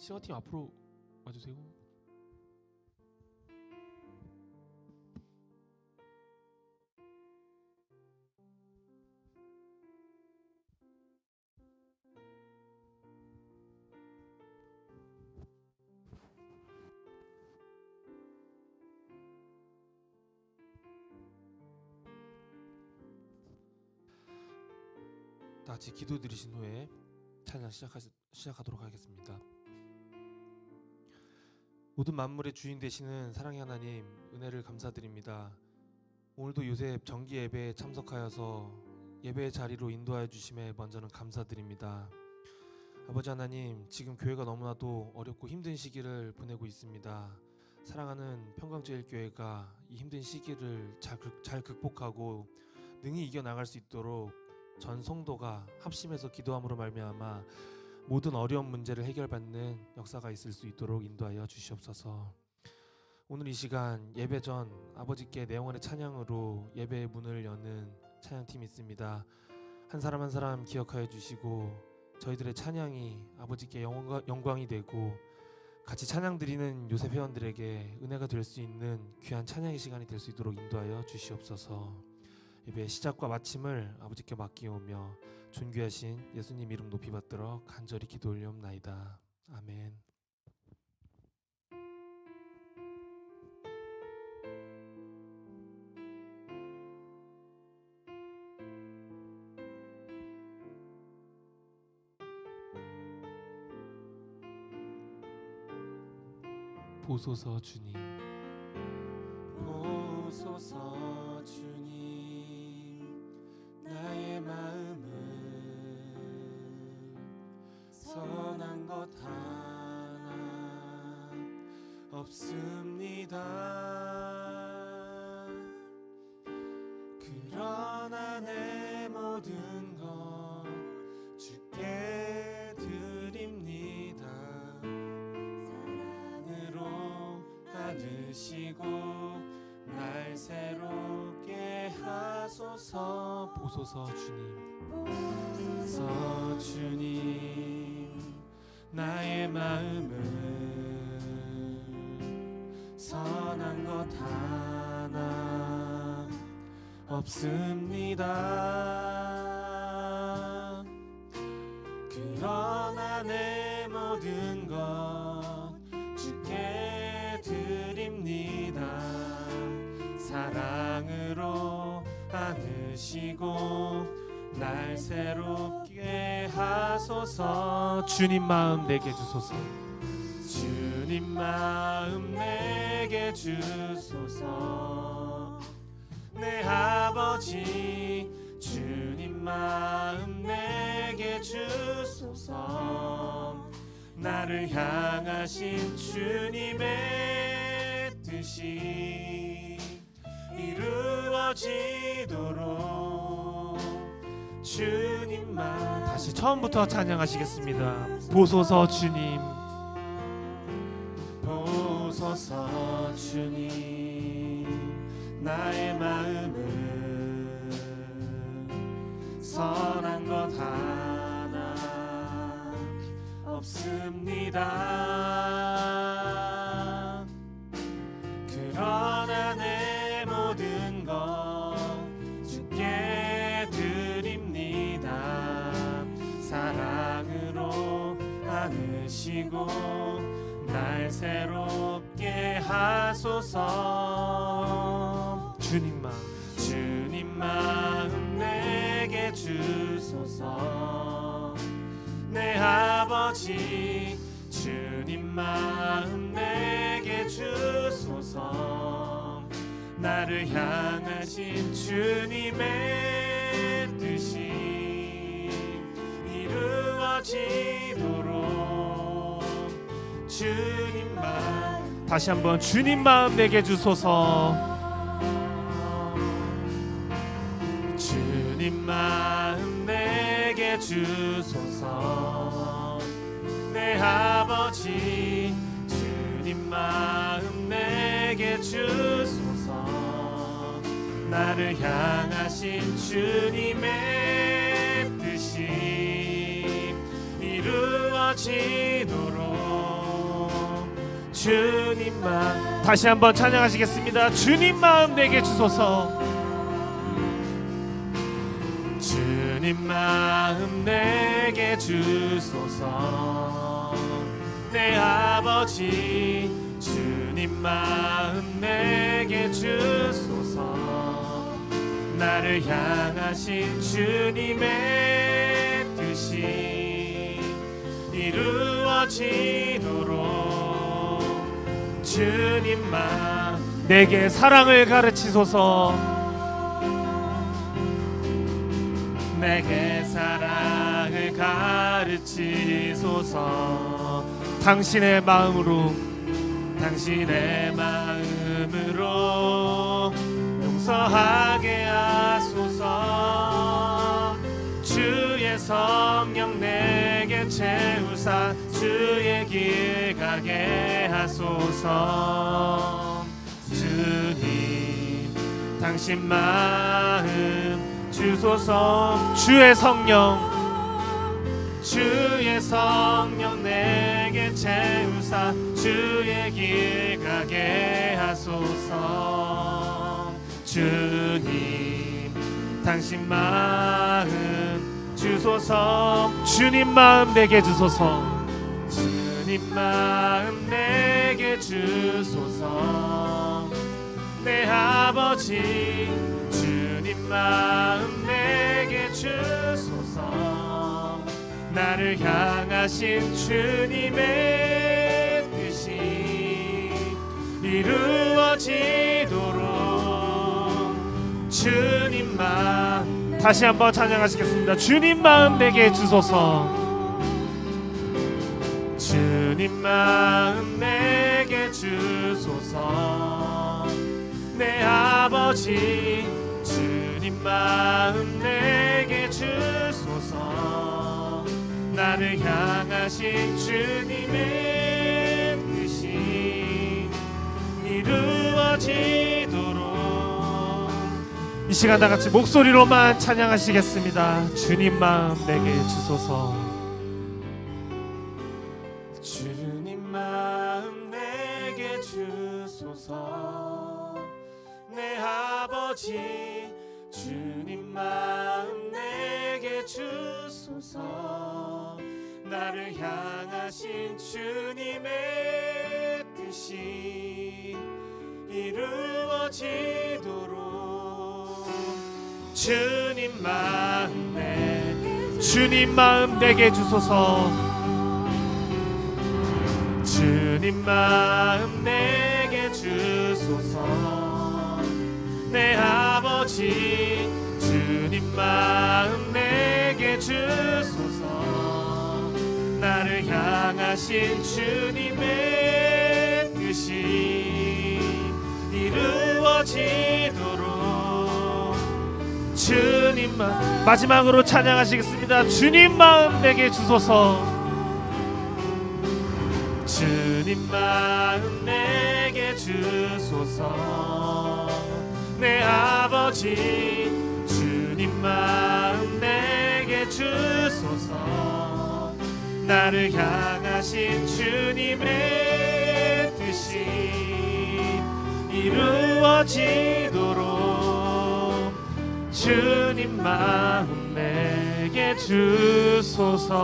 시어팀 앞으로 와주세요. 다 같이 기도 드리신 후에 찬양 시작하도록 하겠습니다. 모든 만물의 주인 되시는 사랑의 하나님, 은혜를 감사드립니다. 오늘도 요셉 정기 예배에 참석하여서 예배의 자리로 인도하여 주심에 먼저는 감사드립니다. 아버지 하나님, 지금 교회가 너무나도 어렵고 힘든 시기를 보내고 있습니다. 사랑하는 평강제일교회가 이 힘든 시기를 잘 극복하고 능히 이겨나갈 수 있도록 전 성도가 합심해서 기도함으로 말미암아 모든 어려운 문제를 해결받는 역사가 있을 수 있도록 인도하여 주시옵소서. 오늘 이 시간 예배 전 아버지께 내 영혼의 찬양으로 예배의 문을 여는 찬양팀이 있습니다. 한 사람 한 사람 기억하여 주시고 저희들의 찬양이 아버지께 영광이 되고 같이 찬양 드리는 요셉 회원들에게 은혜가 될 수 있는 귀한 찬양의 시간이 될 수 있도록 인도하여 주시옵소서. 예배의 시작과 마침을 아버지께 맡기오며 존귀하신 예수님 이름 높이 받들어 간절히 기도 올리옵나이다. 아멘. 보소서 주님, 보소서 주님, 나의 마음은 선한 것 하나 없습니다. 그러나 내 모든 것 주께 드립니다. 사랑으로 안으시고 날 새롭게 하소서. 보소서 주님, 보소서 주님, 나의 마음은 선한 것 하나 없습니다. 그러나 내 모든 것 주께 드립니다. 사랑으로 안으시고 날 새롭게 하소서. 주님 마음 내게 주소서. 주님 마음 내게 주소서. 내 아버지, 주님 마음 내게 주소서. 나를 향하신 주님의 뜻이 이루어지도록 주님만. 다시 처음부터 찬양하시겠습니다. 보소서 주님, 보소서 주님, 나의 마음은 선한 것 하나 없습니다. 그러나 내 모든 것 주께 드립니다. 사랑으로 안으시고 날 새롭게 하소서. 주님 마음, 주님 마음 내게 주소서. 내 아버지, 주님 마음 내게 주소서. 나를 향하신 주님의 뜻이 이루어지도록 주님만. 다시 한번 주님 마음 내게 주소서. 주님 마음 내게 주소서. 내 아버지, 주님 마음 내게 주소서. 나를 향하신 주님의 뜻이 이루어지도록 주님 마음. 다시 한번 찬양하시겠습니다. 주님 마음 내게 주소서. 주님 마음 내게 주소서. 내 아버지 주님 마음 내게 주소서. 나를 향하신 주님의 뜻이 이루어지도록 주님 마음 내게 사랑을 가르치소서. 내게 사랑을 가르치소서. 당신의 마음으로 용서하게 하소서. 주의 성령 내게 채우사 주의 길 가게 하소서. 주님 당신 마음 주소서. 주의 성령 내게 채우사 주의 길 가게 하소서. 주님 당신 마음 주소서. 주님 마음 내게 주소서. 주님 마음 내게 주소서. 내 아버지 주님 마음 내게 주소서. 나를 향하신 주님의 뜻이 이루어지도록 주님 마음. 다시 한번 찬양하시겠습니다. 주님 마음 내게 주소서. 주님 마음 내게 주소서. 내 아버지 주님 마음 내게 주소서. 나를 향하신 주님의 뜻이 이루어지도록. 이 시간 다 같이 목소리로만 찬양하시겠습니다. 주님 마음 내게 주소서. 주님 마음 내게 주소서. 내 아버지 주님 마음 내게 주소서. 나를 향하신 주님의 뜻이 이루어지도록 주님 마음 내게 주소서. 주님 마음 내게 주소서. 내 아버지 주님 마음 내게 주소서. 나를 향하신 주님의 뜻이 이루어지도록 주님 마음. 마지막으로 찬양하시겠습니다. 주님 마음 내게 주소서. 주님 마음 내게 주소서. 내 아버지 주님 마음 내게 주소서. 나를 향하신 주님의 뜻이 이루어지도록 주님 마음 내게 주소서.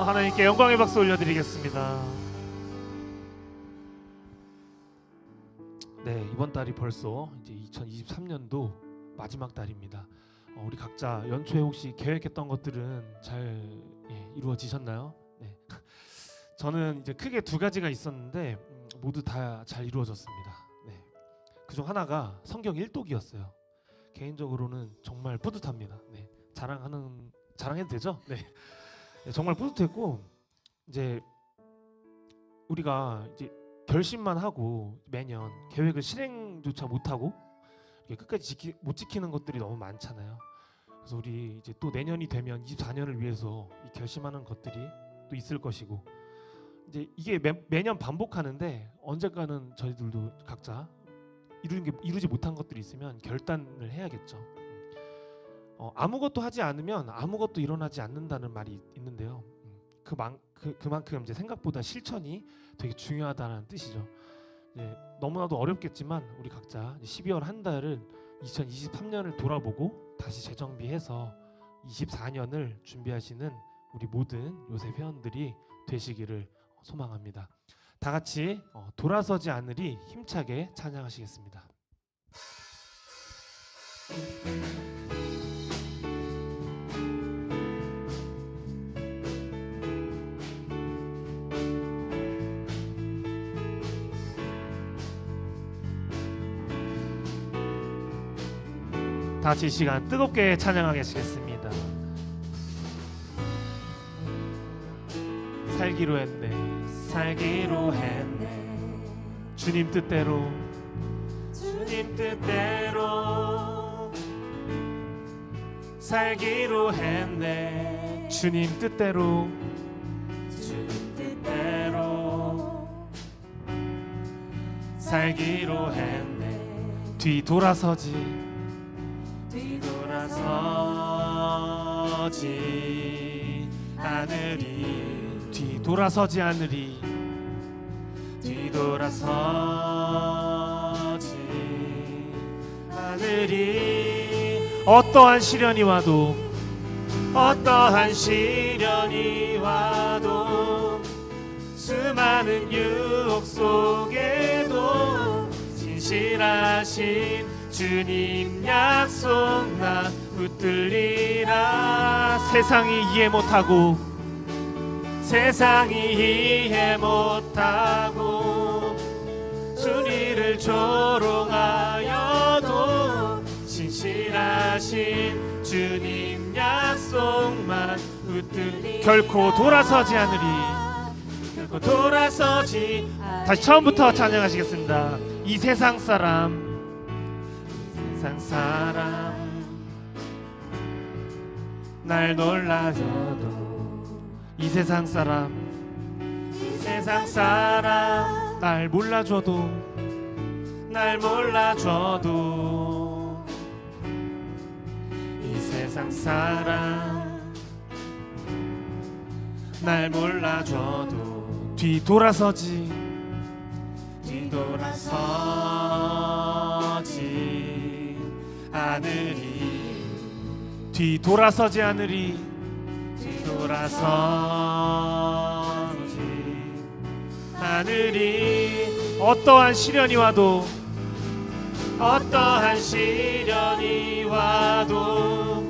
하나님께 영광의 박수 올려드리겠습니다. 네, 이번 달이 벌써 이제 2023년도 마지막 달입니다. 우리 각자 연초에 혹시 계획했던 것들은 잘 이루어지셨나요? 네. 저는 이제 크게 두 가지가 있었는데 모두 다 잘 이루어졌습니다. 네. 그중 하나가 성경 1독이었어요. 개인적으로는 정말 뿌듯합니다. 네. 자랑해도 되죠? 네. 네, 정말 뿌듯했고 이제 우리가 이제 결심만 하고 매년 계획을 실행조차 못하고 끝까지 못 지키는 것들이 너무 많잖아요. 그래서 우리 이제 또 내년이 되면 24년을 위해서 이 결심하는 것들이 또 있을 것이고 이제 이게 매년 반복하는데 언젠가는 저희들도 각자 이루지 못한 것들이 있으면 결단을 해야겠죠. 아무것도 하지 않으면 아무것도 일어나지 않는다는 말이 있는데요. 그만큼 이제 생각보다 실천이 되게 중요하다는 뜻이죠. 너무나도 어렵겠지만 우리 각자 12월 한 달은 2023년을 돌아보고 다시 재정비해서 24년을 준비하시는 우리 모든 요셉 회원들이 되시기를 소망합니다. 다 같이 돌아서지 않으리 힘차게 찬양하시겠습니다. 다 같이 이 시간 뜨겁게 찬양하겠습니다. 살기로 했네, 살기로 했네, 주님 뜻대로, 주님 뜻대로 살기로 했네, 주님 뜻대로, 주님 뜻대로 살기로 했네. 뒤돌아서지 않으리, 뒤돌아서지 않으리, 뒤돌아서지 않으리. 어떠한 시련이 와도, 어떠한 시련이 와도, 수많은 유혹 속에도 진실하신 주님 약속 나 붙들리라. 세상이 이해 못하고, 세상이 이해 못하고, 순위를 조롱하여도 진실하신 주님 약속만 붙들리라. 결코 돌아서지 않으리, 결코 돌아서지. 다시 처음부터 찬양하시겠습니다. 이 세상 사람, 세상 사람 날 놀라줘도, 이 세상 사람, 이 세상 사람 날 몰라줘도, 날 몰라줘도, 이 세상 사람 날 몰라줘도 뒤돌아서지, 뒤돌아서지 않으리, 뒤돌아서지 않으리, 뒤돌아서지 않으리. 어떠한 시련이 와도, 어떠한 시련이 와도,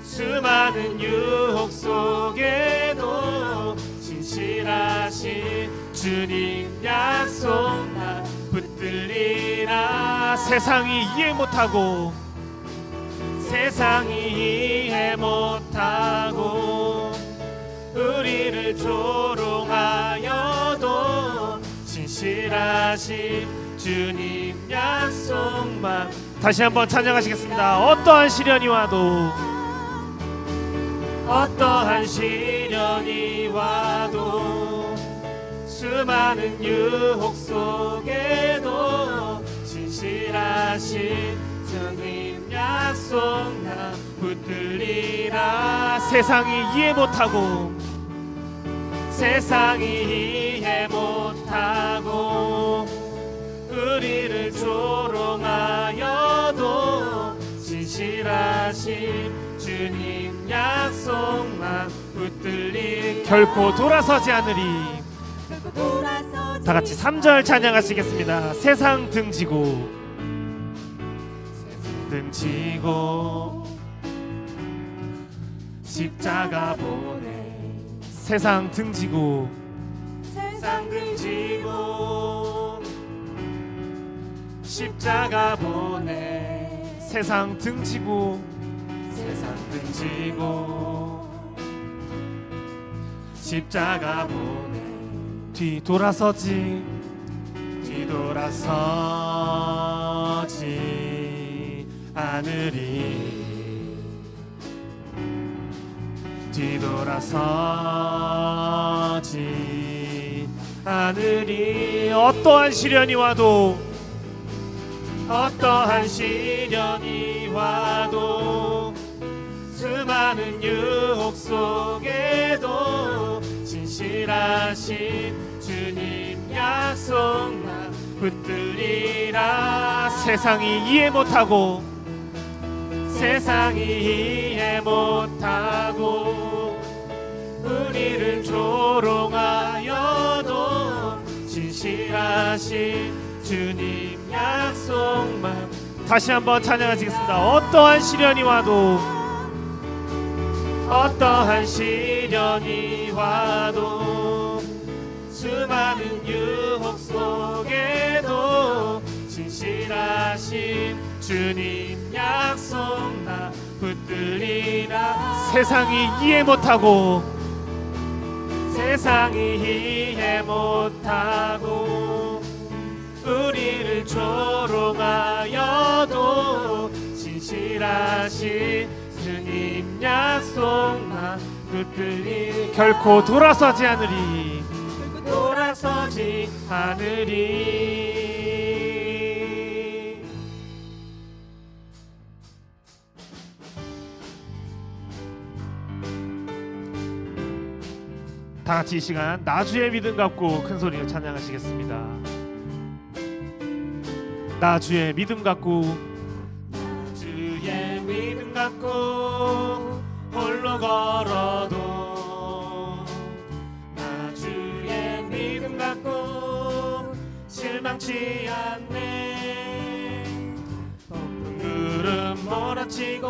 수많은 유혹 속에도 진실하신 주님 약속 나 붙들리라. 세상이 이해 못하고, 세상이 이해 못하고, 우리를 조롱하여도 진실하신 주님 약속만. 다시 한번 찬양하시겠습니다. 어떠한 시련이 와도, 어떠한 시련이 와도, 수많은 유혹 속에도 진실하신 주님 약속 나 붙들리라. 세상이 이해 못하고, 세상이 이해 못하고, 우리를 조롱하여도 진실하신 주님 약속만 붙들리. 결코 돌아서지 않으리. 다 같이 3절 찬양하시겠습니다. 세상 등지고, 등지고 십자가 보내. 세상 등지고, 세상 등지고 십자가 보내. 세상 등지고, 세상 등지고 십자가 보내. 뒤돌아서지, 뒤돌아서지 않으리, 뒤돌아서지 않으리. 어떠한 시련이 와도, 어떠한 시련이 와도, 수많은 유혹 속에도 진실하신 주님 약속 나 붙들리라. 세상이 이해 못하고 세상이 이해 못하고 우리를 조롱하여도 진실하신 주님 약속만. 다시 한번 찬양하시겠습니다. 어떠한 시련이 와도 어떠한 시련이 와도 수많은 유혹 속에도 진실하신 주님 약속 나 붙들리라. 세상이 이해 못하고 세상이 이해 못하고 우리를 조롱하여도 진실하신 주님 약속 나 붙들리. 결코 돌아서지 않으리. 돌아서지 않으리. 다 같이 이 시간 나주의 믿음 갖고 큰 소리로 찬양하시겠습니다. 나주의 믿음 갖고 나주의 믿음 갖고 홀로 걸어도 나주의 믿음 갖고 실망치 않네. 높은 구름 몰아치고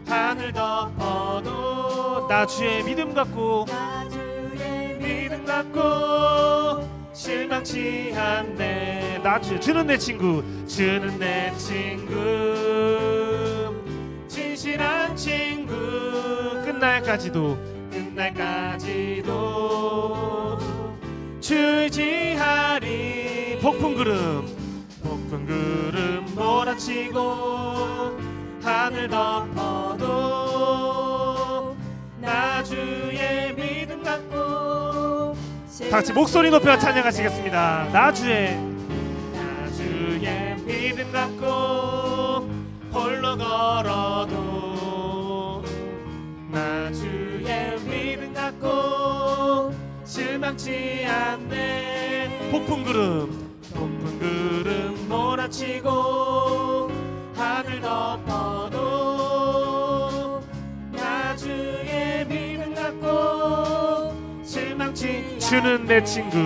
하늘 덮어도 나주의 믿음 갖고 나주의 믿음 갖고 실망치 않네. 나주 주는 내 친구 주는 내 친구 진실한 친구 끝날까지도 주 의지하리. 폭풍 구름 몰아치고 하늘 덮어도 나주의 믿음 갖고. 다같이 목소리 높여 찬양하시겠습니다. 나주의 믿음 갖고 홀로 걸어도 나주의 믿음 갖고 실망치 않네. 폭풍 구름 몰아치고 하늘 덮어도 나주의 믿음 갖고 실망치. 주는 내 친구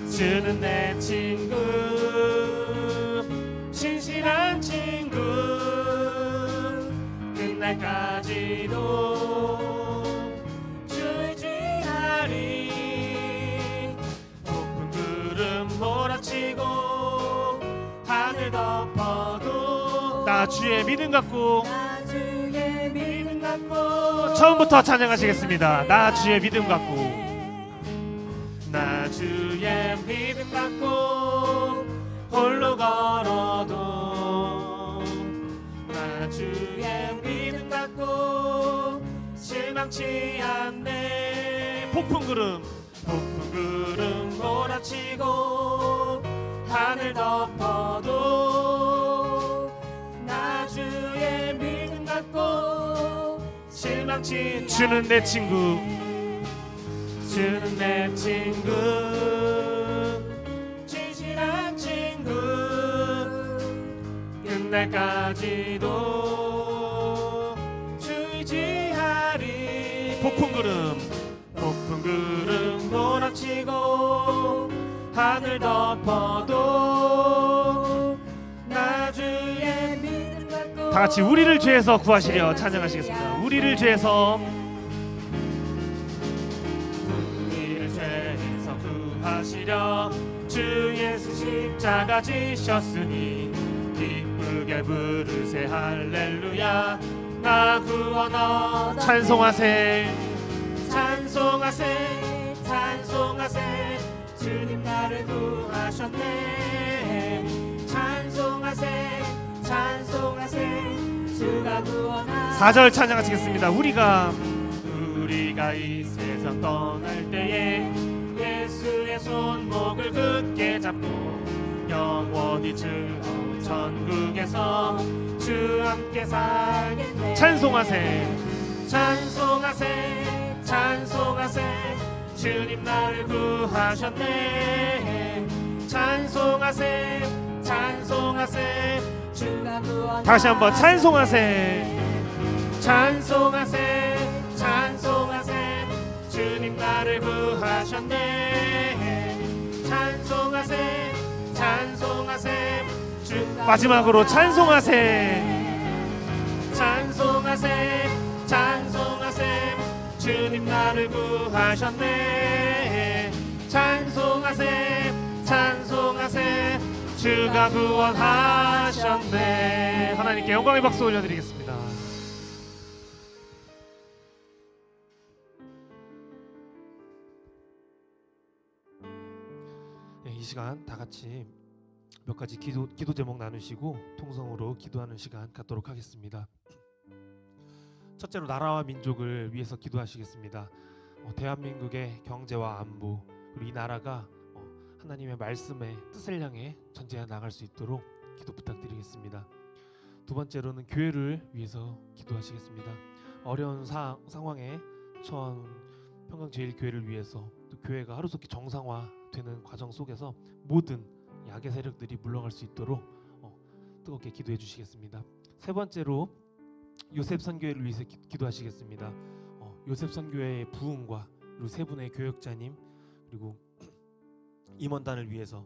주는 내 친구 신실한 친구 끝날까지도 주 의지하리. 높은 구름 몰아치고 하늘 덮어도 나주의 믿음 갖고 나주의 믿음 갖고. 처음부터 찬양하시겠습니다. 나주의 믿음 갖고 나주의 믿음 갖고 홀로 걸어도 나주의 믿음 갖고 실망치 않네. 폭풍 구름 몰아치고 하늘 덮어도 나주의 믿음 갖고 실망치. 주는 내 친구 주는 내 친구 진실한 친구 끝날까지도 주 의지하리. 폭풍 구름 몰아치고 하늘 덮어도 나주의 믿음 갖고. 다같이 우리를 죄에서 구하시려 찬양하시겠습니다. 우리를 죄에서 구하시려 주 예수 십자가 지셨으니 기쁘게 부르세 할렐루야. 나 구원 얻어. 찬송하세 찬송하세 찬송하세 주님 나를 구하셨네. 찬송하세 찬송하세 주가 구원하. 4절 찬양하시겠습니다. 우리가 이 세상 떠날 때에 예수의 손목을 굳게 잡고 영원히 즐거운 천국에서 주 함께 살겠네. 찬송하세 찬송하세 찬송하세 주님 나를 구하셨네 찬송하세 찬송하세 주가 구원하셨네 다시 한번 찬송하세 찬송하세 찬송하세 주님 나를 구하셨네 찬송하세 찬송하세 마지막으로 찬송하세 찬송하세 찬송하세 주님 나를 구하셨네 찬송하세 찬송하세 주가 구원하셨네. 하나님께 영광의 박수 올려드리겠습니다. 이 시간 다 같이 몇 가지 기도 제목 나누시고 통성으로 기도하는 시간 갖도록 하겠습니다. 첫째로 나라와 민족을 위해서 기도하시겠습니다. 대한민국의 경제와 안보 그리고 이 나라가 하나님의 말씀의 뜻을 향해 전진해 나갈 수 있도록 기도 부탁드리겠습니다. 두 번째로는 교회를 위해서 기도하시겠습니다. 어려운 상황에 처한 평강제일교회를 위해서 또 교회가 하루속히 정상화되는 과정 속에서 모든 악의 세력들이 물러갈 수 있도록 뜨겁게 기도해 주시겠습니다. 세 번째로 요셉 선교회를 위해서 기도하시겠습니다. 요셉 선교회의 부흥과 그리고 세 분의 교역자님 그리고 임원단을 위해서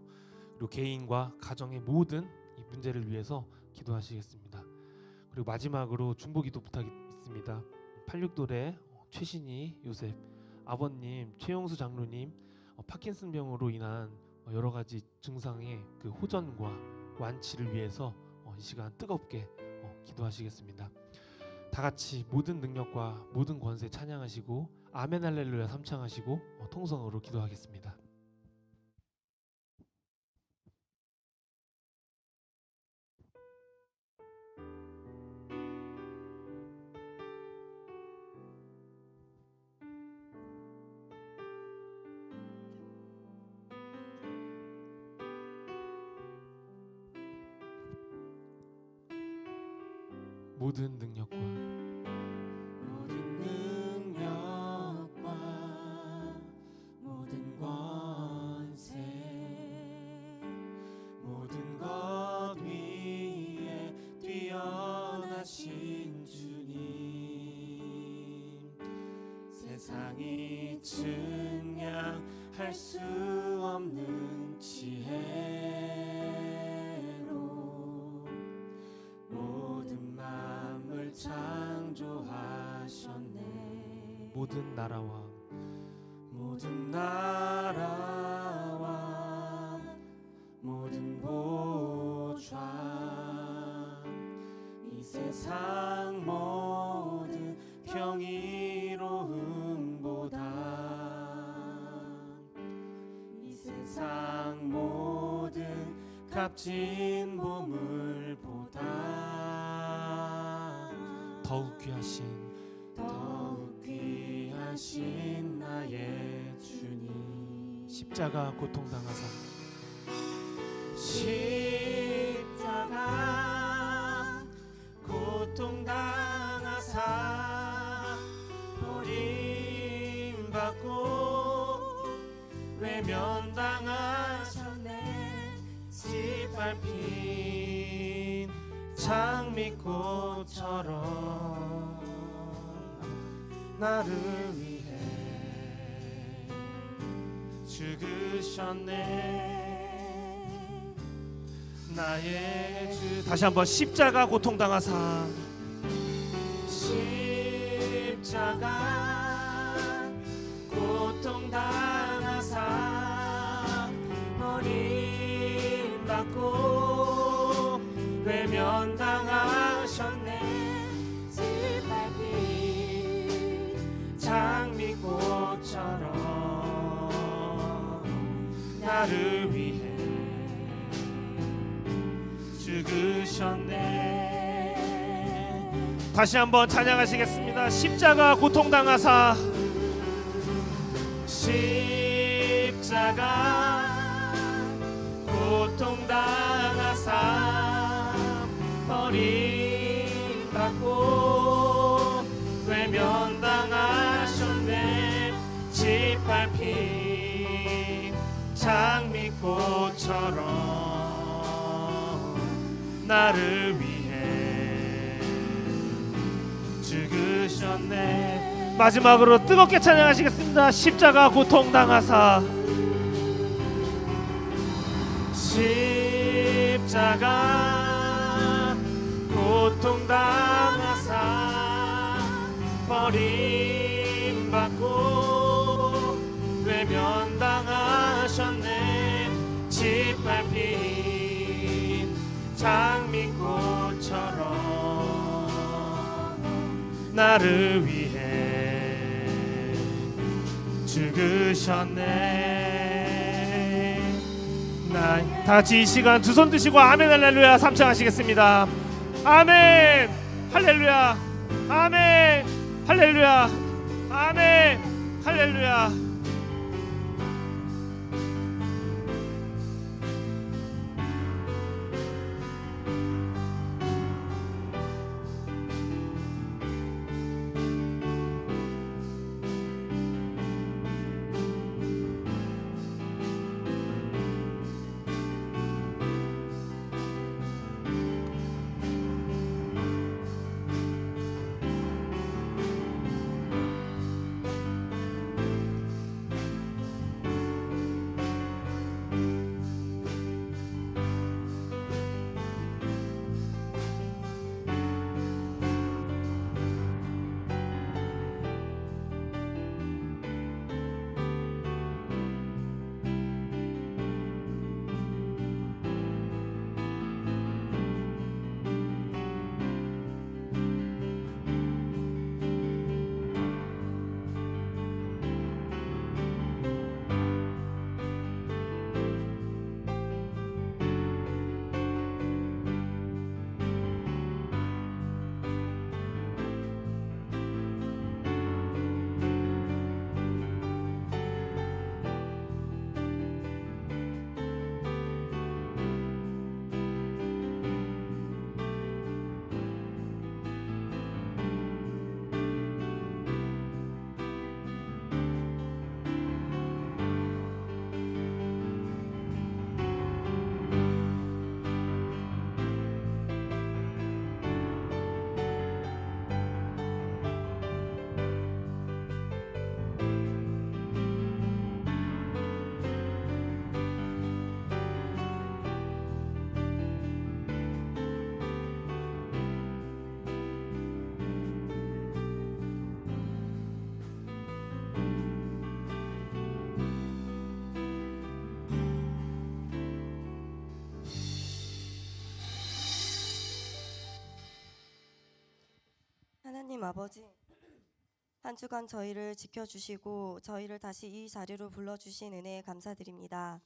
그리고 개인과 가정의 모든 이 문제를 위해서 기도하시겠습니다. 그리고 마지막으로 중보기도 부탁이 있습니다. 86돌의 최신희 요셉 아버님 최용수 장로님 파킨슨병으로 인한 여러 가지 증상의 그 호전과 완치를 위해서 이 시간 뜨겁게 기도하시겠습니다. 다 같이 모든 능력과 모든 권세 찬양하시고 아멘 할렐루야 삼창하시고 통성으로 기도하겠습니다. 모든 능력과 모든 권세 모든 것 위에 뛰어나신 주님 세상이 증량할 수 없는 지혜로 모든 만물 창조하셨네 모든 나라와 모든 보좌 이 세상 모든 평의로움보다 이 세상 모든 값진 보물보다 더욱 귀하신 나의 주님 십자가 고통당하사 십자가 고통당하사 버림받고 외면당하셨네 짓밟힌 장미꽃처럼 나를 위해 죽으셨네 나의 주 다시 한번 십자가 고통당하사 십자가 고통당하사 버림받고 외면당하셨네 짓밟힌 장미꽃처럼 나를 위해 죽으셨네 다시 한번 찬양하시겠습니다. 십자가 고통당하사 십자가 고통당하사 버림받고 외면당하셨네 꽃처럼 나를 위해 죽으셨네. 마지막으로 뜨겁게 찬양하시겠습니다. 십자가 고통당하사. 십자가 고통당하사 버림받고 외면당하셨네. 짓밟힌 장미꽃처럼 나를 위해 죽으셨네. 다 같이 이 시간 두 손 드시고 아멘 할렐루야 삼창하시겠습니다. 아멘 할렐루야 아멘 할렐루야 아멘 할렐루야. 하나님 아버지, 한 주간 저희를 지켜주시고 저희를 다시 이 자리로 불러주신 은혜에 감사드립니다.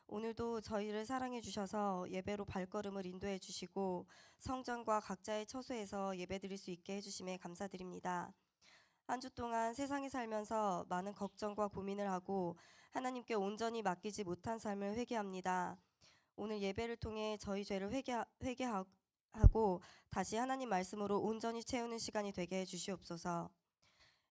오늘도 저희를 사랑해 주셔서 예배로 발걸음을 인도해 주시고 성전과 각자의 처소에서 예배드릴 수 있게 해주심에 감사드립니다. 한 주 동안 세상에 살면서 많은 걱정과 고민을 하고 하나님께 온전히 맡기지 못한 삶을 회개합니다. 오늘 예배를 통해 저희 죄를 회개하고 다시 하나님 말씀으로 온전히 채우는 시간이 되게 해주시옵소서.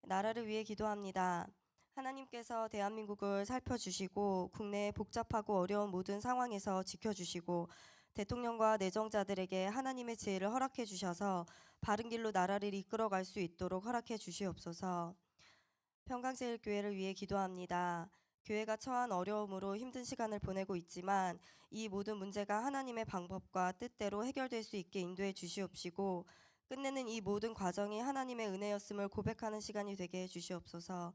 나라를 위해 기도합니다. 하나님께서 대한민국을 살펴주시고 국내의 복잡하고 어려운 모든 상황에서 지켜주시고 대통령과 내정자들에게 하나님의 지혜를 허락해 주셔서 바른 길로 나라를 이끌어갈 수 있도록 허락해 주시옵소서. 평강제일교회를 위해 기도합니다. 교회가 처한 어려움으로 힘든 시간을 보내고 있지만 이 모든 문제가 하나님의 방법과 뜻대로 해결될 수 있게 인도해 주시옵시고 끝내는 이 모든 과정이 하나님의 은혜였음을 고백하는 시간이 되게 해 주시옵소서.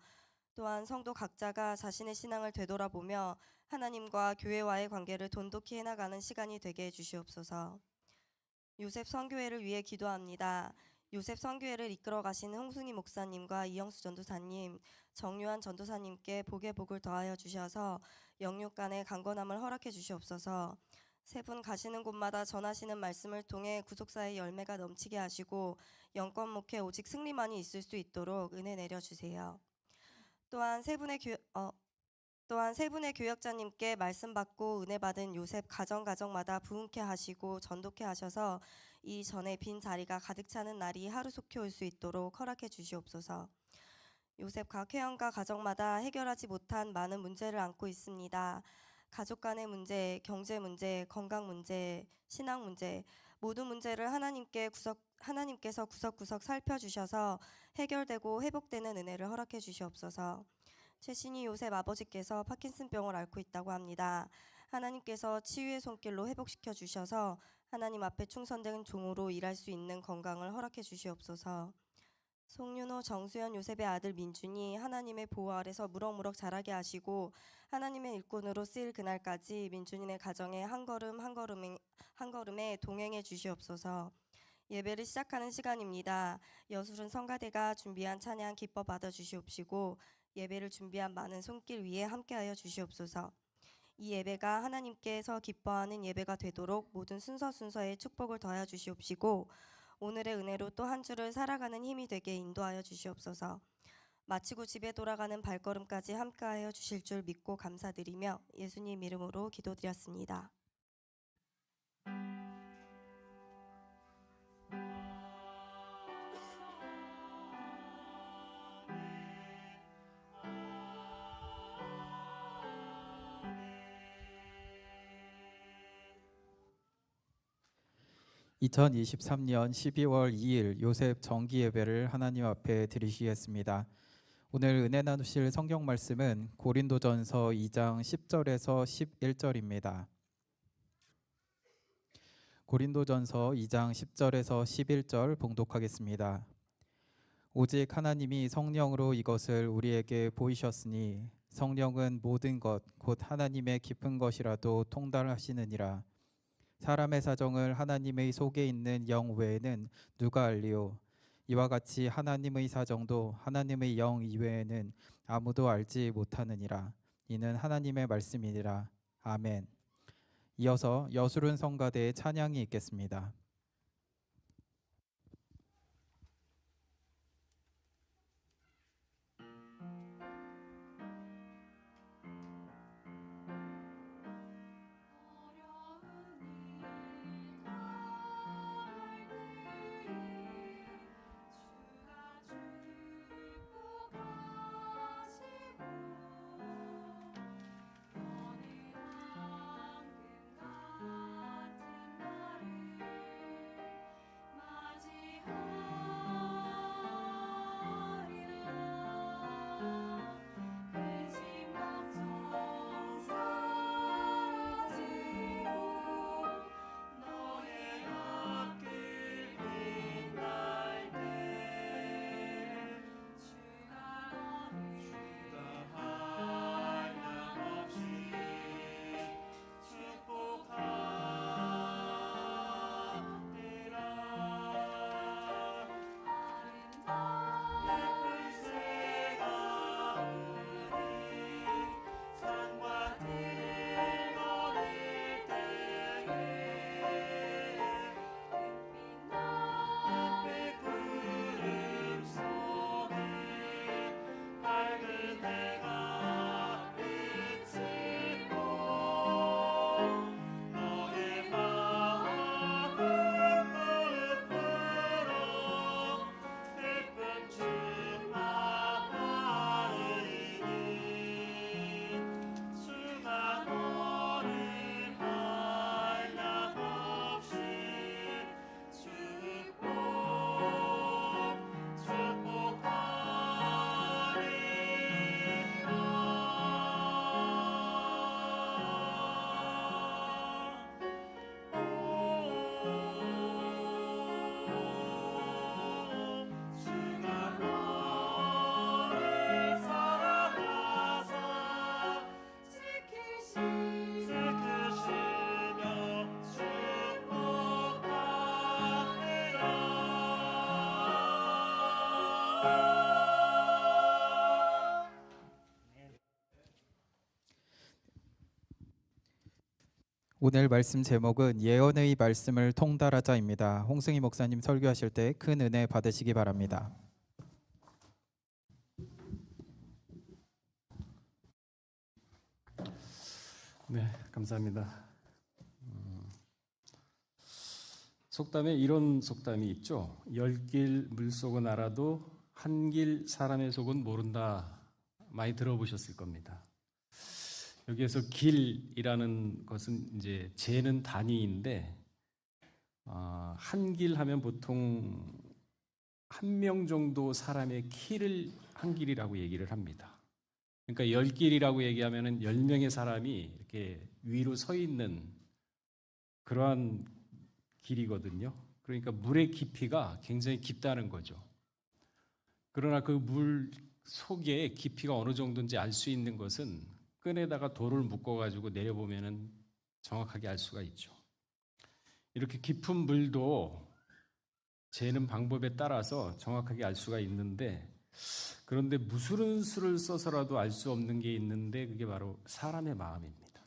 또한 성도 각자가 자신의 신앙을 되돌아보며 하나님과 교회와의 관계를 돈독히 해나가는 시간이 되게 해 주시옵소서. 요셉 선교회를 위해 기도합니다. 요셉 선교회를 이끌어 가시는 홍승희 목사님과 이영수 전도사님, 정유한 전도사님께 복의 복을 더하여 주셔서 영육 간의 강건함을 허락해 주시옵소서. 세 분 가시는 곳마다 전하시는 말씀을 통해 구속사의 열매가 넘치게 하시고 영권 목회 오직 승리만이 있을 수 있도록 은혜 내려주세요. 또한 세 분의 교역자님께 말씀 받고 은혜 받은 요셉 가정마다 부흥케 하시고 전독케 하셔서 이 전에 빈 자리가 가득 차는 날이 하루속히 올 수 있도록 허락해 주시옵소서. 요셉 각 회원과 가정마다 해결하지 못한 많은 문제를 안고 있습니다. 가족 간의 문제, 경제 문제, 건강 문제, 신앙 문제, 모든 문제를 하나님께서 구석구석 살펴주셔서 해결되고 회복되는 은혜를 허락해 주시옵소서. 최신희 요셉 아버지께서 파킨슨병을 앓고 있다고 합니다. 하나님께서 치유의 손길로 회복시켜 주셔서 하나님 앞에 충성된 종으로 일할 수 있는 건강을 허락해 주시옵소서. 송윤호, 정수연, 요셉의 아들 민준이 하나님의 보호 아래서 무럭무럭 자라게 하시고 하나님의 일꾼으로 쓰일 그날까지 민준이네 가정에 한 걸음에 동행해 주시옵소서. 예배를 시작하는 시간입니다. 여술은 성가대가 준비한 찬양 기뻐 받아 주시옵시고 예배를 준비한 많은 손길 위에 함께하여 주시옵소서. 이 예배가 하나님께서 기뻐하는 예배가 되도록 모든 순서에 축복을 더하여 주시옵시고 오늘의 은혜로 또 한 주를 살아가는 힘이 되게 인도하여 주시옵소서. 마치고 집에 돌아가는 발걸음까지 함께하여 주실 줄 믿고 감사드리며 예수님 이름으로 기도드렸습니다. (2023년 12월 2일) 요셉 정기 예배를 하나님 앞에 드리시겠습니다. 오늘 은혜 나누실 성경 말씀은 고린도전서 2장 10절에서 11절입니다. 고린도전서 2장 10절에서 11절 봉독하겠습니다. 오직 하나님이 성령으로 이것을 우리에게 보이셨으니 성령은 모든 것 곧 하나님의 깊은 것이라도 통달하시느니라. 사람의 사정을 하나님의 속에 있는 영 외에는 누가 알리오? 이와 같이 하나님의 사정도 하나님의 영 이외에는 아무도 알지 못하느니라. 이는 하나님의 말씀이니라. 아멘. 이어서 여술은 성가대의 찬양이 있겠습니다. 오늘 말씀 제목은 예언의 말씀을 통달하자입니다. 홍승희 목사님 설교하실 때 큰 은혜 받으시기 바랍니다. 네, 감사합니다. 속담에 이런 속담이 있죠. 10길 물속은 알아도 한 길 사람의 속은 모른다. 많이 들어보셨을 겁니다. 여기에서 길이라는 것은 이제 재는 단위인데 한 길 하면 보통 한 명 정도 사람의 키를 한 길이라고 얘기를 합니다. 그러니까 10길이라고 얘기하면은 10명의 사람이 이렇게 위로 서 있는 그러한 길이거든요. 그러니까 물의 깊이가 굉장히 깊다는 거죠. 그러나 그 물 속에 깊이가 어느 정도인지 알 수 있는 것은 끈에다가 돌을 묶어가지고 내려보면은 정확하게 알 수가 있죠. 이렇게 깊은 물도 재는 방법에 따라서 정확하게 알 수가 있는데, 그런데 무슨 수를 써서라도 알 수 없는 게 있는데 그게 바로 사람의 마음입니다.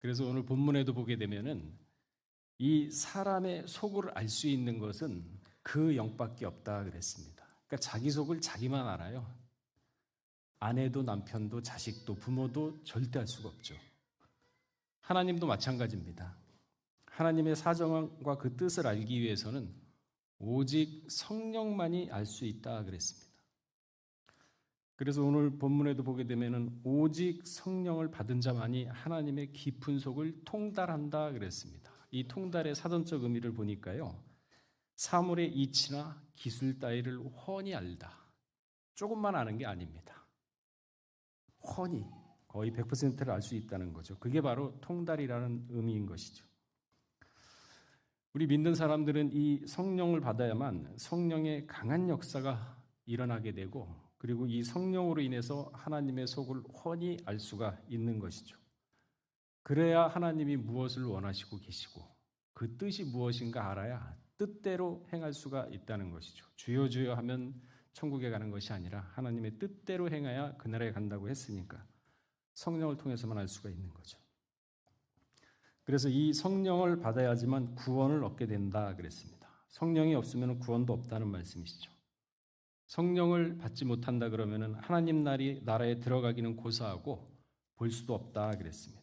그래서 오늘 본문에도 보게 되면은 이 사람의 속을 알 수 있는 것은 그 영밖에 없다 그랬습니다. 그러니까 자기 속을 자기만 알아요. 아내도 남편도 자식도 부모도 절대 알 수가 없죠. 하나님도 마찬가지입니다. 하나님의 사정과 그 뜻을 알기 위해서는 오직 성령만이 알 수 있다 그랬습니다. 그래서 오늘 본문에도 보게 되면은 오직 성령을 받은 자만이 하나님의 깊은 속을 통달한다 그랬습니다. 이 통달의 사전적 의미를 보니까요, 사물의 이치나 기술 따위를 훤히 알다. 조금만 아는 게 아닙니다. 훤히 거의 100%를 알 수 있다는 거죠. 그게 바로 통달이라는 의미인 것이죠. 우리 믿는 사람들은 이 성령을 받아야만 성령의 강한 역사가 일어나게 되고, 그리고 이 성령으로 인해서 하나님의 속을 훤히 알 수가 있는 것이죠. 그래야 하나님이 무엇을 원하시고 계시고 그 뜻이 무엇인가 알아야 뜻대로 행할 수가 있다는 것이죠. 주여 주여 하면 천국에 가는 것이 아니라 하나님의 뜻대로 행해야 그 나라에 간다고 했으니까 성령을 통해서만 알 수가 있는 거죠. 그래서 이 성령을 받아야지만 구원을 얻게 된다 그랬습니다. 성령이 없으면 구원도 없다는 말씀이시죠. 성령을 받지 못한다 그러면 하나님 나라에 들어가기는 고사하고 볼 수도 없다 그랬습니다.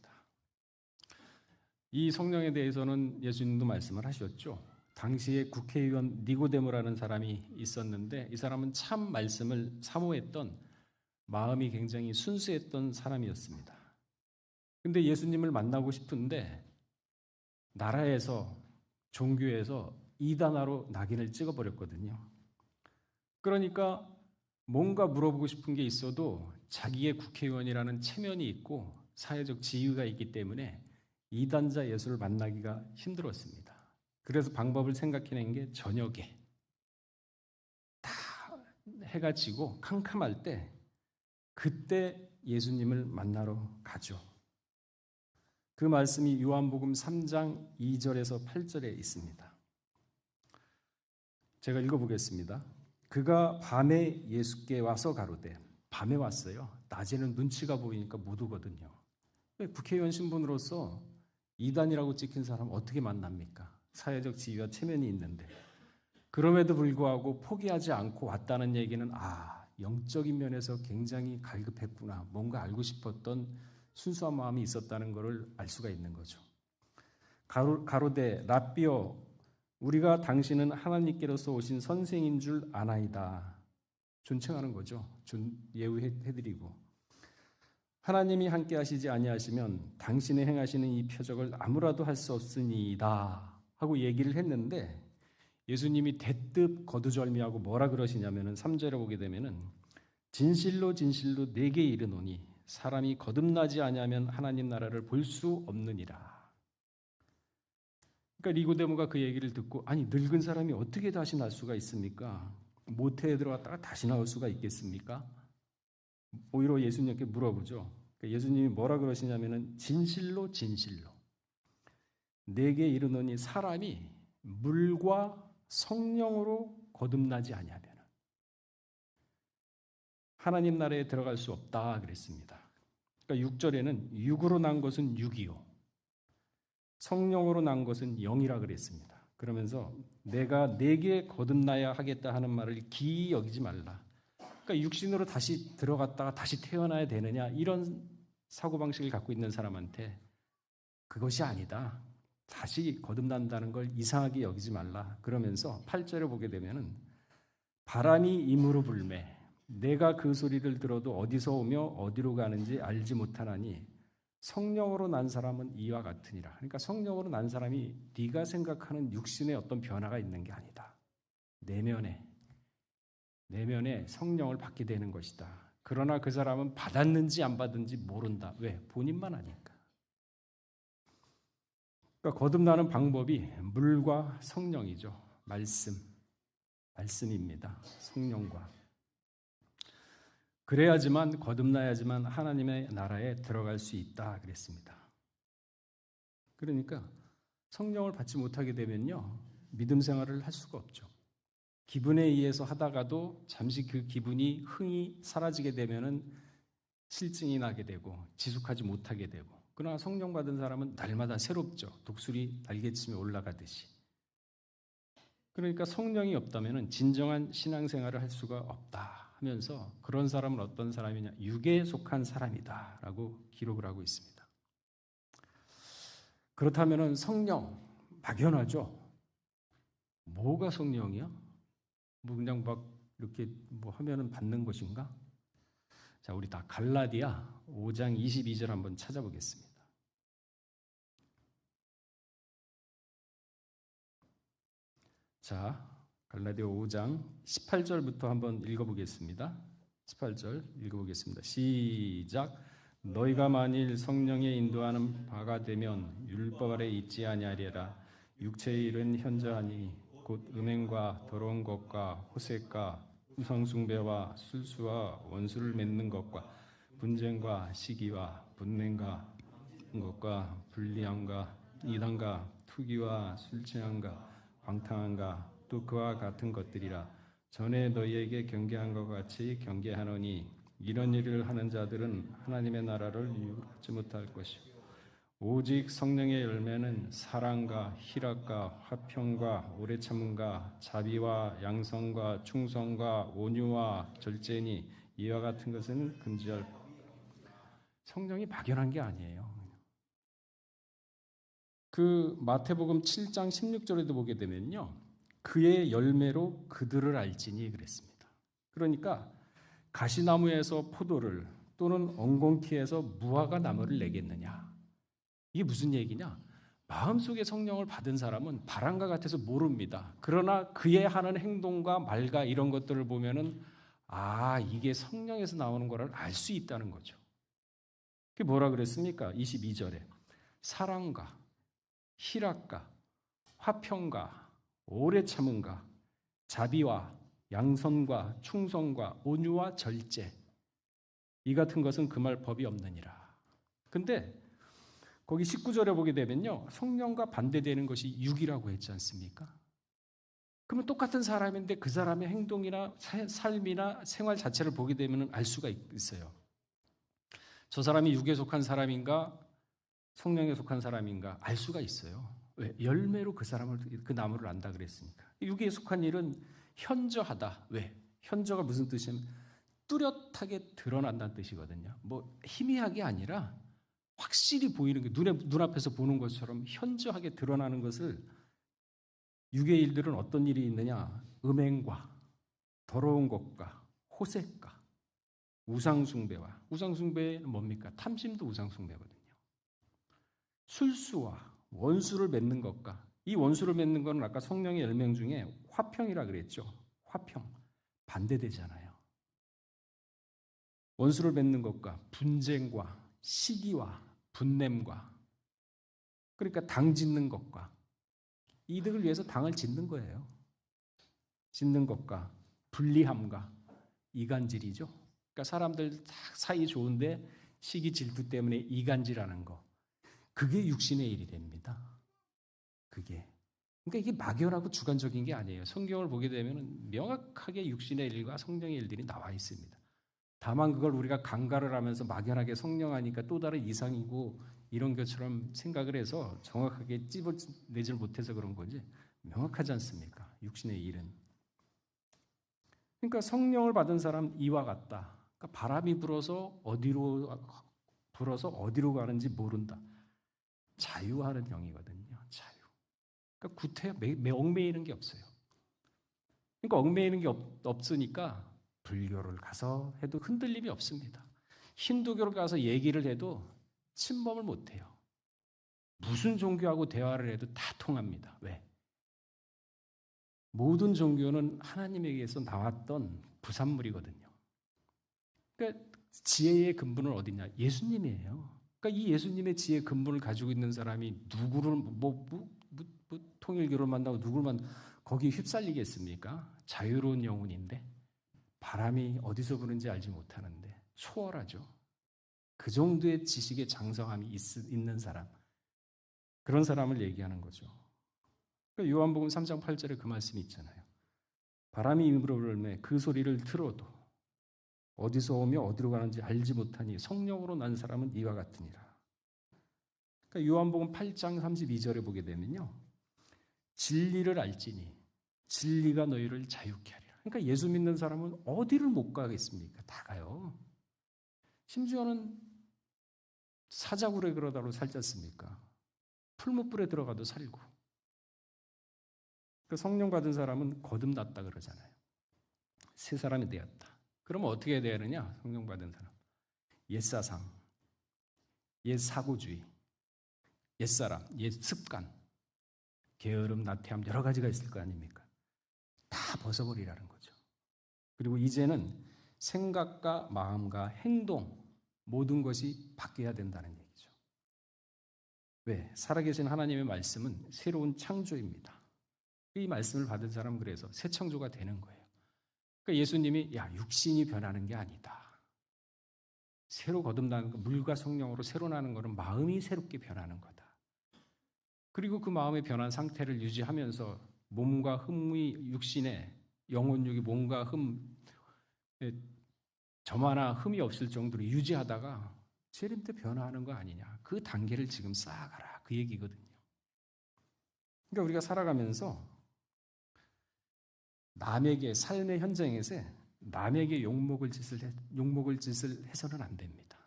이 성령에 대해서는 예수님도 말씀을 하셨죠. 당시에 국회의원 니고데모라는 사람이 있었는데 이 사람은 참 말씀을 사모했던, 마음이 굉장히 순수했던 사람이었습니다. 근데 예수님을 만나고 싶은데 나라에서, 종교에서 이단화로 낙인을 찍어버렸거든요. 그러니까 뭔가 물어보고 싶은 게 있어도 자기의 국회의원이라는 체면이 있고 사회적 지위가 있기 때문에 이단자 예수를 만나기가 힘들었습니다. 그래서 방법을 생각해낸 게 저녁에 다 해가 지고 캄캄할 때, 그때 예수님을 만나러 가죠. 그 말씀이 요한복음 3장 2절에서 8절에 있습니다. 제가 읽어보겠습니다. 그가 밤에 예수께 와서 가로되, 밤에 왔어요. 낮에는 눈치가 보이니까 못 오거든요. 국회의원 신분으로서 이단이라고 찍힌 사람 어떻게 만납니까? 사회적 지위와 체면이 있는데. 그럼에도 불구하고 포기하지 않고 왔다는 얘기는 영적인 면에서 굉장히 갈급했구나, 뭔가 알고 싶었던 순수한 마음이 있었다는 것을 알 수가 있는 거죠. 가로되 랍비여, 우리가 당신은 하나님께로서 오신 선생인 줄 아나이다. 존칭하는 거죠. 예우해드리고, 하나님이 함께 하시지 아니하시면 당신의 행하시는 이 표적을 아무라도 할 수 없으니이다 하고 얘기를 했는데, 예수님이 대뜻 거두절미하고 뭐라 그러시냐면은 3절에 보게 되면은 진실로 진실로 내게 이르노니 사람이 거듭나지 아니하면 하나님 나라를 볼 수 없느니라. 그러니까 니고데모가 그 얘기를 듣고, 아니 늙은 사람이 어떻게 다시 날 수가 있습니까? 모태에 들어갔다가 다시 나올 수가 있겠습니까? 오히려 예수님께 물어보죠. 그러니까 예수님이 뭐라 그러시냐면은 진실로 진실로 내게 이르노니 사람이 물과 성령으로 거듭나지 아니하면 하나님 나라에 들어갈 수 없다 그랬습니다. 그러니까 6절에는 육으로 난 것은 육이요 성령으로 난 것은 영이라 그랬습니다. 그러면서 내가 내게 거듭나야 하겠다 하는 말을 기이 여기지 말라. 그러니까 육신으로 다시 들어갔다가 다시 태어나야 되느냐, 이런 사고방식을 갖고 있는 사람한테 그것이 아니다, 다시 거듭난다는 걸 이상하게 여기지 말라. 그러면서 8절에 보게 되면은 바람이 임으로 불매 내가 그 소리를 들어도 어디서 오며 어디로 가는지 알지 못하나니 성령으로 난 사람은 이와 같으니라. 그러니까 성령으로 난 사람이 네가 생각하는 육신의 어떤 변화가 있는 게 아니다. 내면에 성령을 받게 되는 것이다. 그러나 그 사람은 받았는지 안 받은지 모른다. 왜? 본인만 아니까. 그러니까 거듭나는 방법이 물과 성령이죠. 말씀입니다. 성령과. 그래야지만 거듭나야지만 하나님의 나라에 들어갈 수 있다 그랬습니다. 그러니까 성령을 받지 못하게 되면요, 믿음 생활을 할 수가 없죠. 기분에 의해서 하다가도 잠시 그 기분이 흥이 사라지게 되면은 실증이 나게 되고 지속하지 못하게 되고, 그러나 성령 받은 사람은 날마다 새롭죠. 독수리 날개침에 올라가듯이. 그러니까 성령이 없다면은 진정한 신앙생활을 할 수가 없다 하면서 그런 사람은 어떤 사람이냐? 육에 속한 사람이다라고 기록을 하고 있습니다. 그렇다면은 성령 막연하죠. 뭐가 성령이야? 뭐 그냥 막 이렇게 뭐 하면은 받는 것인가? 자, 우리 다 갈라디아 5장 22절 한번 찾아보겠습니다. 자, 갈라디아 5장 18절부터 한번 읽어보겠습니다. 18절 읽어보겠습니다. 시작. 너희가 만일 성령의 인도하는 바가 되면 율법 아래 있지 아니하리라. 육체의 일은 현저하니 곧 음행과 더러운 것과 호색과 우상숭배와 술수와 원수를 맺는 것과 분쟁과 시기와 분냄과 것과 불리함과 이단과 투기와 술취함과 방탕함과 또 그와 같은 것들이라. 전에 너희에게 경계한 것 같이 경계하노니 이런 일을 하는 자들은 하나님의 나라를 유익하지 못할 것이고 오직 성령의 열매는 사랑과 희락과 화평과 오래 참음과 자비와 양성과 충성과 온유와 절제니 이와 같은 것은 금지할 것. 성령이 막연한 게 아니에요. 그 마태복음 7장 16절에도 보게 되면요, 그의 열매로 그들을 알지니 그랬습니다. 그러니까 가시나무에서 포도를 또는 엉겅퀴에서 무화과 나무를 내겠느냐? 이게 무슨 얘기냐? 마음속에 성령을 받은 사람은 바람과 같아서 모릅니다. 그러나 그의 하는 행동과 말과 이런 것들을 보면은 이게 성령에서 나오는 거를 알 수 있다는 거죠. 그게 뭐라 그랬습니까? 22절에 사랑과 희락과 화평과 오래 참음과 자비와 양선과 충성과 온유와 절제, 이 같은 것은 금할 법이 없느니라. 근데 거기 19절에 보게 되면요, 성령과 반대되는 것이 육이라고 했지 않습니까? 그러면 똑같은 사람인데 그 사람의 행동이나 삶이나 생활 자체를 보게 되면 알 수가 있어요. 저 사람이 육에 속한 사람인가 성령에 속한 사람인가 알 수가 있어요. 왜? 열매로 그 사람을, 그 나무를 안다 그랬으니까. 육에 속한 일은 현저하다. 왜? 현저가 무슨 뜻이냐면 뚜렷하게 드러난다는 뜻이거든요. 뭐 희미하게 아니라 확실히 보이는 게 눈앞에서 보는 것처럼 현저하게 드러나는 것을. 육의 일들은 어떤 일이 있느냐? 음행과 더러운 것과 호색과 우상숭배와, 우상숭배는 뭡니까? 탐심도 우상숭배거든요. 술수와 원수를 맺는 것과, 이 원수를 맺는 것은 아까 성령의 열명 중에 화평이라 그랬죠. 화평, 반대되잖아요. 원수를 맺는 것과 분쟁과 시기와 분냄과, 그러니까 당 짓는 것과, 이득을 위해서 당을 짓는 거예요. 짓는 것과 불리함과 이간질이죠. 그러니까 사람들 사이 좋은데 시기 질투 때문에 이간질하는 거, 그게 육신의 일이 됩니다. 그게. 그러니까 이게 막연하고 주관적인 게 아니에요. 성경을 보게 되면 명확하게 육신의 일과 성령의 일들이 나와 있습니다. 다만 그걸 우리가 간과를 하면서 막연하게 성령하니까 또 다른 이상이고 이런 것처럼 생각을 해서 정확하게 찝어내질 못해서 그런 거지 명확하지 않습니까? 육신의 일은. 그러니까 성령을 받은 사람 이와 같다. 그러니까 바람이 불어서 어디로 가는지 모른다. 자유하는 영이거든요. 자유. 그러니까 구태 얽매이는 게 없어요. 그러니까 얽매이는 게 없으니까 불교를 가서 해도 흔들림이 없습니다. 힌두교를 가서 얘기를 해도 침범을 못해요. 무슨 종교하고 대화를 해도 다 통합니다. 왜? 모든 종교는 하나님에게서 나왔던 부산물이거든요. 그러니까 지혜의 근본은 어디냐? 예수님이에요. 그러니까 이 예수님의 지혜의 근본을 가지고 있는 사람이 누구를 통일교를 만나고 누구를 만나고 거기에 휩쓸리겠습니까? 자유로운 영혼인데 바람이 어디서 부는지 알지 못하는데 초월하죠. 그 정도의 지식의 장성함이 있는 사람, 그런 사람을 얘기하는 거죠. 그러니까 요한복음 3장 8절에 그 말씀이 있잖아요. 바람이 입으로 불매 그 소리를 들어도 어디서 오며 어디로 가는지 알지 못하니 성령으로 난 사람은 이와 같으니라. 그러니까 요한복음 8장 32절에 보게 되면요. 진리를 알지니 진리가 너희를 자유케 하리라. 그러니까 예수 믿는 사람은 어디를 못 가겠습니까? 다 가요. 심지어는 사자굴에 그러다로 살지 않습니까? 풀무불에 들어가도 살고. 그 성령 받은 사람은 거듭났다 그러잖아요. 새 사람이 되었다. 그러면 어떻게 해야 되느냐? 성령 받은 사람. 옛사상, 옛사고주의, 옛사람, 옛습관, 게으름, 나태함 여러 가지가 있을 거 아닙니까? 다 벗어버리라는 거죠. 그리고 이제는 생각과 마음과 행동 모든 것이 바뀌어야 된다는 얘기죠. 왜? 살아계신 하나님의 말씀은 새로운 창조입니다. 이 말씀을 받은 사람은 그래서 새 창조가 되는 거예요. 그러니까 예수님이 육신이 변하는 게 아니다. 새로 거듭나는 거, 물과 성령으로 새로 나는 것은 마음이 새롭게 변하는 거다. 그리고 그 마음의 변한 상태를 유지하면서 몸과 흠이 육신에 영혼육이 몸과 흠 점 하나 흠이 없을 정도로 유지하다가 재림 때 변화하는 거 아니냐. 그 단계를 지금 쌓아가라. 그 얘기거든요. 그러니까 우리가 살아가면서 남에게 삶의 현장에서 남에게 욕먹을 짓을 해서는 안 됩니다.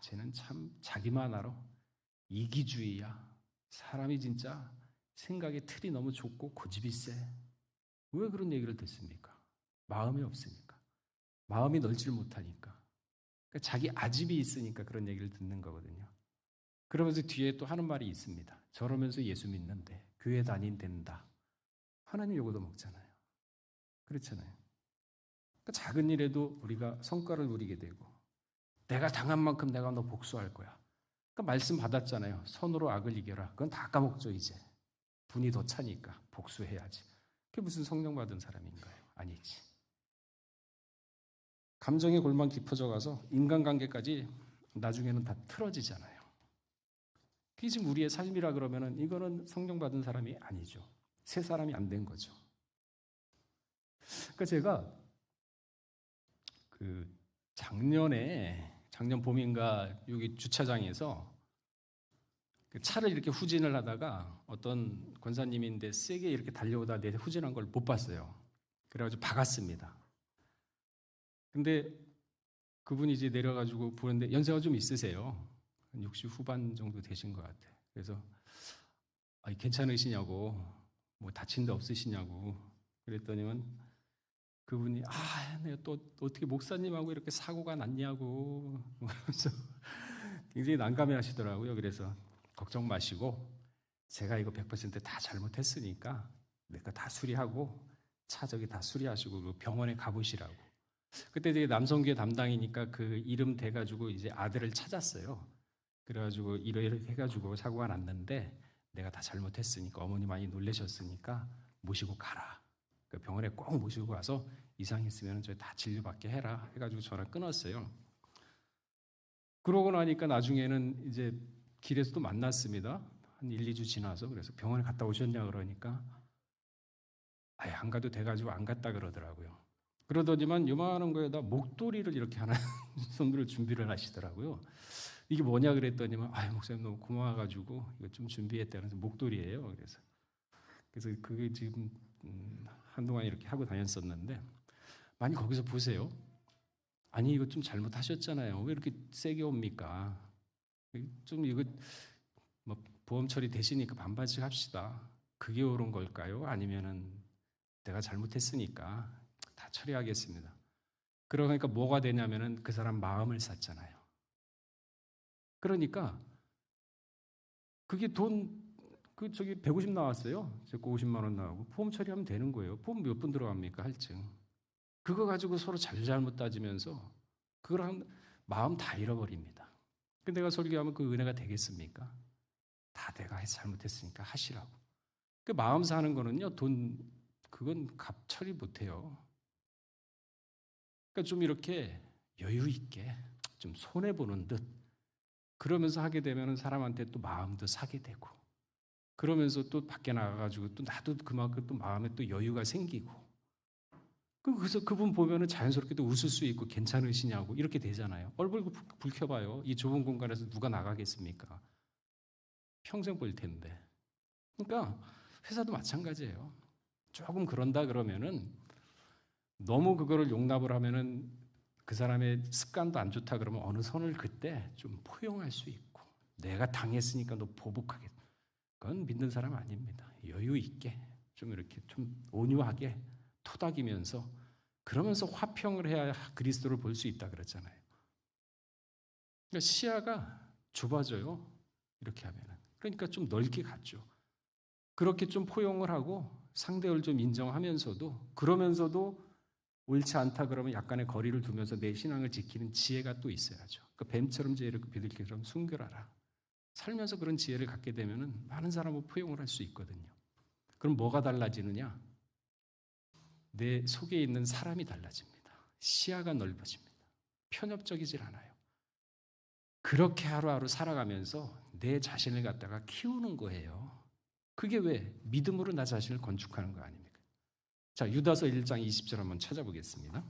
쟤는 참 자기만 알아. 이기주의야. 사람이 진짜 생각의 틀이 너무 좁고 고집이 세. 왜 그런 얘기를 듣습니까? 마음이 없으니까. 마음이 넓지를 못하니까. 그러니까 자기 아집이 있으니까 그런 얘기를 듣는 거거든요. 그러면서 뒤에 또 하는 말이 있습니다. 저러면서 예수 믿는데 교회 다닌댄다. 하나님 요거도 먹잖아요. 그렇잖아요. 그러니까 작은 일에도 우리가 성과를 누리게 되고 내가 당한 만큼 내가 너 복수할 거야. 그러니까 말씀 받았잖아요. 선으로 악을 이겨라. 그건 다 까먹죠 이제. 분이 더 차니까 복수해야지. 그게 무슨 성령 받은 사람인가요? 아니지. 감정의 골만 깊어져 가서 인간관계까지 나중에는 다 틀어지잖아요. 그게 지금 우리의 삶이라 그러면은 이거는 성령 받은 사람이 아니죠. 새 사람이 안 된 거죠. 그러니까 제가 그 작년 봄인가 여기 주차장에서 그 차를 이렇게 후진을 하다가 어떤 권사님인데 세게 이렇게 달려오다 내 후진한 걸 못 봤어요. 그래가지고 박았습니다. 근데 그분이 이제 내려가지고 보는데 연세가 좀 있으세요. 한 60 후반 정도 되신 것 같아요. 그래서 괜찮으시냐고, 뭐 다친 데 없으시냐고 그랬더니만 그분이 내가 또 어떻게 목사님하고 이렇게 사고가 났냐고 그래서 굉장히 난감해 하시더라고요. 그래서 걱정 마시고 제가 이거 100% 다 잘못했으니까 내가 다 수리하고 차 저기 다 수리하시고 병원에 가보시라고. 그때 되게 남성교회 담당이니까 그 이름 대가지고 이제 아들을 찾았어요. 그래가지고 이렇게 해가지고 사고가 났는데 내가 다 잘못했으니까 어머니 많이 놀라셨으니까 모시고 가라. 그 병원에 꼭 모시고 가서 이상 있으면 저희 다 진료받게 해라. 해가지고 전화 끊었어요. 그러고 나니까 나중에는 이제 길에서 또 만났습니다. 한 1, 2주 지나서. 그래서 병원에 갔다 오셨냐 그러니까 안 가도 돼가지고 안 갔다 그러더라고요. 그러더니만 요만한 거에다 목도리를 이렇게 하나 손으로 준비를 하시더라고요. 이게 뭐냐 그랬더니만 목사님 너무 고마워가지고 이거 좀 준비했다면서 목도리예요. 그래서 그게 지금 한동안 이렇게 하고 다녔었는데 많이 거기서 보세요. 아니 이거 좀 잘못하셨잖아요. 왜 이렇게 세게 옵니까? 좀 이거 뭐 보험 처리 되시니까 반반씩 합시다. 그게 옳은 걸까요? 아니면은 내가 잘못했으니까 다 처리하겠습니다. 그러니까 뭐가 되냐면은 그 사람 마음을 샀잖아요. 그러니까 그게 저기 150 나왔어요. 제 거 50만 원 나오고 보험 처리하면 되는 거예요. 보험 몇 분 들어갑니까? 할증. 그거 가지고 서로 잘못 따지면서 그거랑 마음 다 잃어버립니다. 근데 내가 설교하면 그 은혜가 되겠습니까? 다 내가 잘못했으니까 하시라고. 그 마음 사는 거는요, 그건 처리 못해요. 그러니까 좀 이렇게 여유 있게 좀 손해 보는 듯 그러면서 하게 되면 사람한테 또 마음도 사게 되고 그러면서 또 밖에 나가가지고 또 나도 그만큼 또 마음에 또 여유가 생기고 그래서 그분 보면은 자연스럽게 또 웃을 수 있고 괜찮으시냐고 이렇게 되잖아요. 얼굴 불 켜봐요. 이 좁은 공간에서 누가 나가겠습니까? 평생 볼 텐데. 그러니까 회사도 마찬가지예요. 조금 그런다 그러면은 너무 그거를 용납을 하면은 그 사람의 습관도 안 좋다 그러면 어느 선을 그때 좀 포용할 수 있고 내가 당했으니까 너 보복하겠다. 그건 믿는 사람 아닙니다. 여유 있게 좀 이렇게 좀 온유하게 토닥이면서 그러면서 화평을 해야 그리스도를 볼 수 있다 그랬잖아요. 그러니까 시야가 좁아져요. 이렇게 하면은. 그러니까 좀 넓게 갔죠. 그렇게 좀 포용을 하고 상대를 좀 인정하면서도 그러면서도 옳지 않다 그러면 약간의 거리를 두면서 내 신앙을 지키는 지혜가 또 있어야죠. 그 뱀처럼 지혜를 비둘기처럼 순결하라. 살면서 그런 지혜를 갖게 되면은 많은 사람을 포용을 할 수 있거든요. 그럼 뭐가 달라지느냐? 내 속에 있는 사람이 달라집니다. 시야가 넓어집니다. 편협적이질 않아요. 그렇게 하루하루 살아가면서 내 자신을 갖다가 키우는 거예요. 그게 왜? 믿음으로 나 자신을 건축하는 거 아닙니까? 자, 유다서 1장 20절 한번 찾아보겠습니다.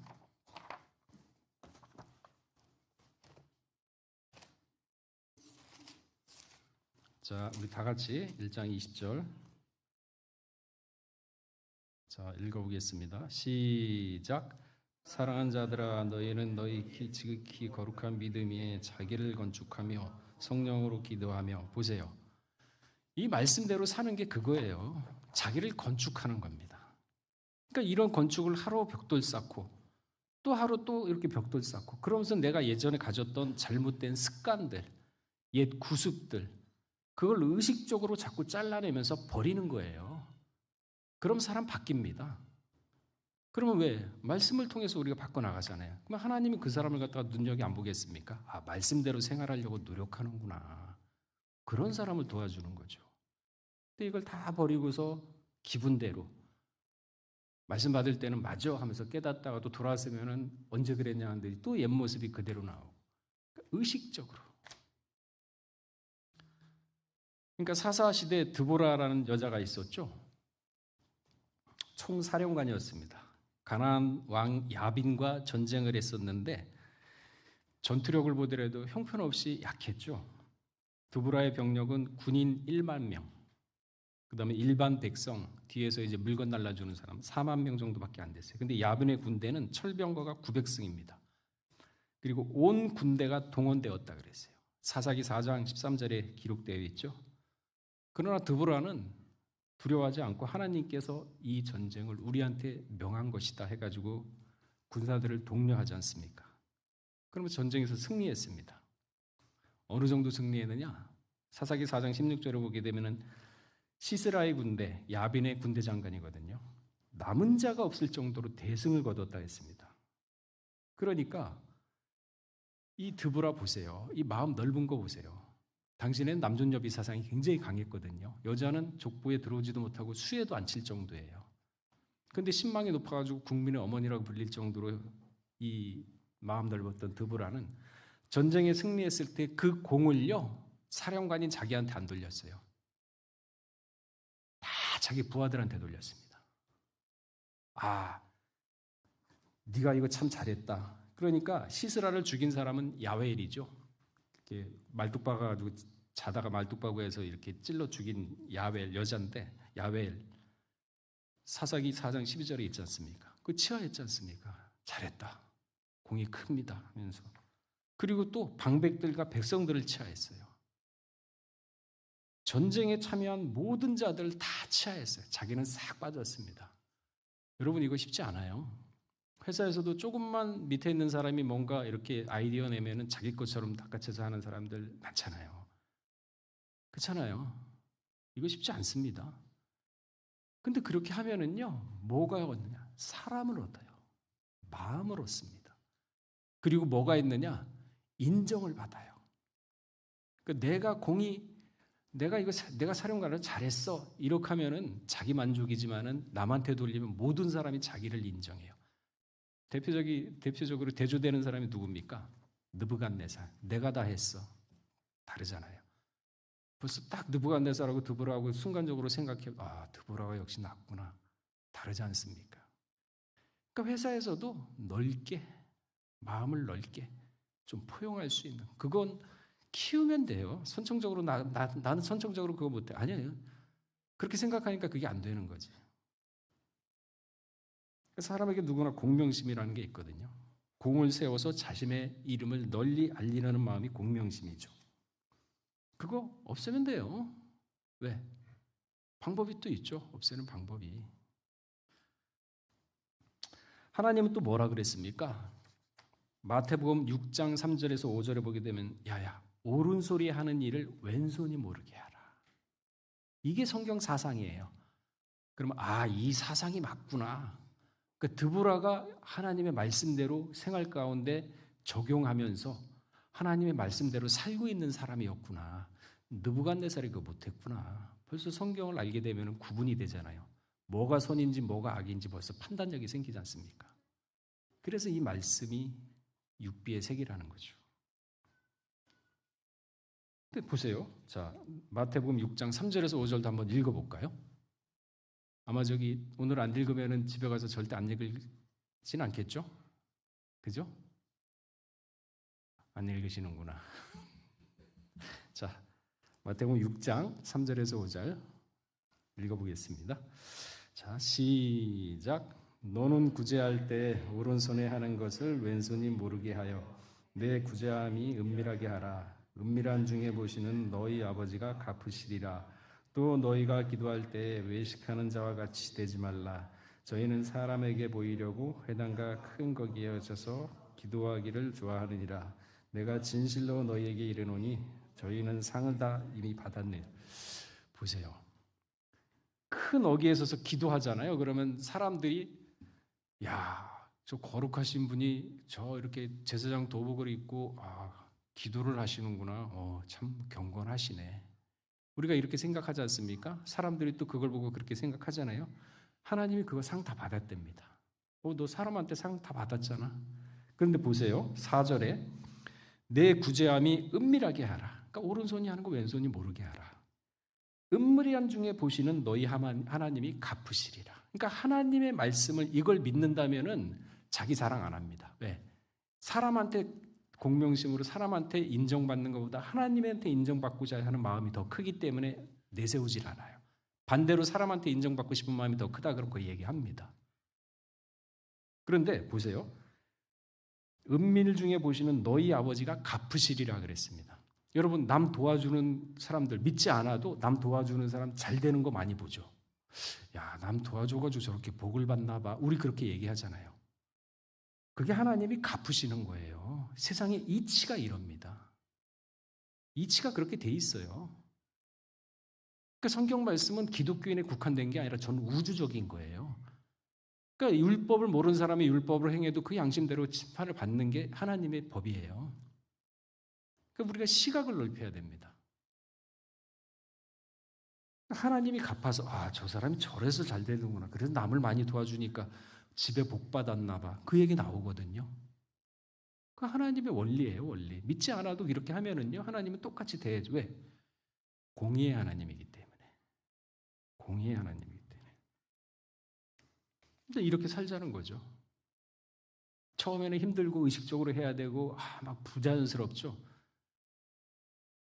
자, 우리 다 같이 1장 20절 자, 읽어보겠습니다. 시작. 사랑하는 자들아 너희는 너희 지극히 거룩한 믿음 위에 자기를 건축하며 성령으로 기도하며 보세요. 이 말씀대로 사는 게 그거예요. 자기를 건축하는 겁니다. 그러니까 이런 건축을 하루 벽돌 쌓고 또 하루 또 이렇게 벽돌 쌓고 그러면서 내가 예전에 가졌던 잘못된 습관들, 옛 구습들 그걸 의식적으로 자꾸 잘라내면서 버리는 거예요. 그럼 사람 바뀝니다. 그러면 왜? 말씀을 통해서 우리가 바꿔나가잖아요. 그럼 하나님이 그 사람을 갖다가 눈여겨 안 보겠습니까? 아, 말씀대로 생활하려고 노력하는구나. 그런 사람을 도와주는 거죠. 근데 이걸 다 버리고서 기분대로 말씀 받을 때는 맞아 하면서 깨닫다가 또 돌아왔으면은 언제 그랬냐 하는데 또 옛 모습이 그대로 나오고 그러니까 의식적으로. 그러니까 사사 시대에 드보라라는 여자가 있었죠. 총사령관이었습니다. 가나안 왕 야빈과 전쟁을 했었는데 전투력을 보더라도 형편없이 약했죠. 드보라의 병력은 군인 1만 명, 그 다음에 일반 백성, 뒤에서 이제 물건 날라주는 사람 4만 명 정도밖에 안 됐어요. 근데 야빈의 군대는 철병거가 900승입니다. 그리고 온 군대가 동원되었다 그랬어요. 사사기 4장 13절에 기록되어 있죠. 그러나 드보라는 두려워하지 않고 하나님께서 이 전쟁을 우리한테 명한 것이다 해가지고 군사들을 독려하지 않습니까? 그러면 전쟁에서 승리했습니다. 어느 정도 승리했느냐? 사사기 4장 16절을 보게 되면은 시스라의 군대, 야빈의 군대 장관이거든요. 남은 자가 없을 정도로 대승을 거뒀다 했습니다. 그러니까 이 드보라 보세요. 이 마음 넓은 거 보세요. 당시에는 남존여비 사상이 굉장히 강했거든요. 여자는 족보에 들어오지도 못하고 수에도 안 칠 정도예요. 그런데 신망이 높아가지고 국민의 어머니라고 불릴 정도로 이 마음 넓었던 드보라는 전쟁에 승리했을 때 그 공을요 사령관인 자기한테 안 돌렸어요. 다 자기 부하들한테 돌렸습니다. 아, 네가 이거 참 잘했다. 그러니까 시스라를 죽인 사람은 야웨일이죠. 이렇게 말뚝 박아가지고 자다가 말뚝박아서 이렇게 찔러 죽인 야웨일 여자인데 야웨일 사사기 4장 12절에 있지 않습니까? 그 치하했지 않습니까? 잘했다. 공이 큽니다 하면서 그리고 또 방백들과 백성들을 치하했어요. 전쟁에 참여한 모든 자들을 다 치하했어요. 자기는 싹 빠졌습니다. 여러분 이거 쉽지 않아요. 회사에서도 조금만 밑에 있는 사람이 뭔가 이렇게 아이디어 내면은 자기 것처럼 닦아쳐서 하는 사람들 많잖아요. 그렇잖아요. 이거 쉽지 않습니다. 근데 그렇게 하면은요, 뭐가 얻느냐? 사람을 얻어요. 마음을 얻습니다. 그리고 뭐가 있느냐? 인정을 받아요. 그러니까 내가 사령관을 잘했어. 이렇게 하면은 자기 만족이지만은 남한테 돌리면 모든 사람이 자기를 인정해요. 대표적으로 대조되는 사람이 누굽니까? 느부갓네살. 내가 다 했어. 다르잖아요. 벌써 딱 느부갓네살하고 드보라하고 순간적으로 생각해, 드보라가 역시 낫구나. 다르지 않습니까? 그러니까 회사에서도 넓게, 마음을 넓게 좀 포용할 수 있는, 그건 키우면 돼요. 선천적으로 나는 선천적으로 그거 못해. 아니에요. 그렇게 생각하니까 그게 안 되는 거지. 사람에게 누구나 공명심이라는 게 있거든요. 공을 세워서 자신의 이름을 널리 알리려는 마음이 공명심이죠. 그거 없애면 돼요. 왜? 방법이 또 있죠. 없애는 방법이. 하나님은 또 뭐라 그랬습니까? 마태복음 6장 3절에서 5절에 보게 되면 야야 오른손이 하는 일을 왼손이 모르게 하라. 이게 성경 사상이에요. 그러면 이 사상이 맞구나. 그 드보라가 하나님의 말씀대로 생활 가운데 적용하면서 하나님의 말씀대로 살고 있는 사람이었구나. 느부갓네살이 그거 못했구나. 벌써 성경을 알게 되면 구분이 되잖아요. 뭐가 선인지 뭐가 악인지 벌써 판단력이 생기지 않습니까? 그래서 이 말씀이 육비의 색이라는 거죠. 근데 보세요. 자, 마태복음 6장 3절에서 5절도 한번 읽어볼까요? 아마 저기 오늘 안 읽으면 집에 가서 절대 안 읽진 않겠죠? 그죠? 안 읽으시는구나. 자, 마태복음 6장 3절에서 5절 읽어보겠습니다. 자, 시작. 너는 구제할 때 오른손에 하는 것을 왼손이 모르게 하여 내 구제함이 은밀하게 하라. 은밀한 중에 보시는 너희 아버지가 갚으시리라. 또 너희가 기도할 때 외식하는 자와 같이 되지 말라. 저희는 사람에게 보이려고 회당과 큰 거기에 앉아서 기도하기를 좋아하느니라. 내가 진실로 너희에게 이르노니 저희는 상을 다 이미 받았네. 보세요. 큰 어귀에 서서 기도하잖아요. 그러면 사람들이 저 거룩하신 분이 저 이렇게 제사장 도복을 입고 기도를 하시는구나. 참 경건하시네. 우리가 이렇게 생각하지 않습니까? 사람들이 또 그걸 보고 그렇게 생각하잖아요. 하나님이 그거 상 다 받았답니다. 너 사람한테 상 다 받았잖아. 그런데 보세요. 4절에 내 구제함이 은밀하게 하라. 그러니까 오른손이 하는 거 왼손이 모르게 하라. 은밀한 중에 보시는 너희 하나님이 갚으시리라. 그러니까 하나님의 말씀을 이걸 믿는다면은 자기 자랑 안 합니다. 왜? 사람한테 공명심으로 사람한테 인정받는 것보다 하나님한테 인정받고자 하는 마음이 더 크기 때문에 내세우질 않아요. 반대로 사람한테 인정받고 싶은 마음이 더 크다 그런 거 얘기합니다. 그런데 보세요. 은밀 중에 보시는 너희 아버지가 갚으시리라 그랬습니다. 여러분 남 도와주는 사람들 믿지 않아도 남 도와주는 사람 잘 되는 거 많이 보죠. 남 도와줘가지고 저렇게 복을 받나 봐. 우리 그렇게 얘기하잖아요. 그게 하나님이 갚으시는 거예요. 세상의 이치가 이럽니다. 이치가 그렇게 돼 있어요. 그러니까 성경 말씀은 기독교인에 국한된 게 아니라 전 우주적인 거예요. 그러니까 율법을 모르는 사람이 율법을 행해도 그 양심대로 심판을 받는 게 하나님의 법이에요. 그러니까 우리가 시각을 넓혀야 됩니다. 하나님이 갚아서 저 사람이 저래서 잘 되는구나. 그래서 남을 많이 도와주니까 집에 복 받았나 봐. 그 얘기 나오거든요. 그 하나님의 원리예요, 원리. 믿지 않아도 이렇게 하면은요, 하나님은 똑같이 대해줘. 왜? 공의의 하나님이기 때문에. 공의의 하나님이기 때문에. 근데 이렇게 살자는 거죠. 처음에는 힘들고 의식적으로 해야 되고 막 부자연스럽죠.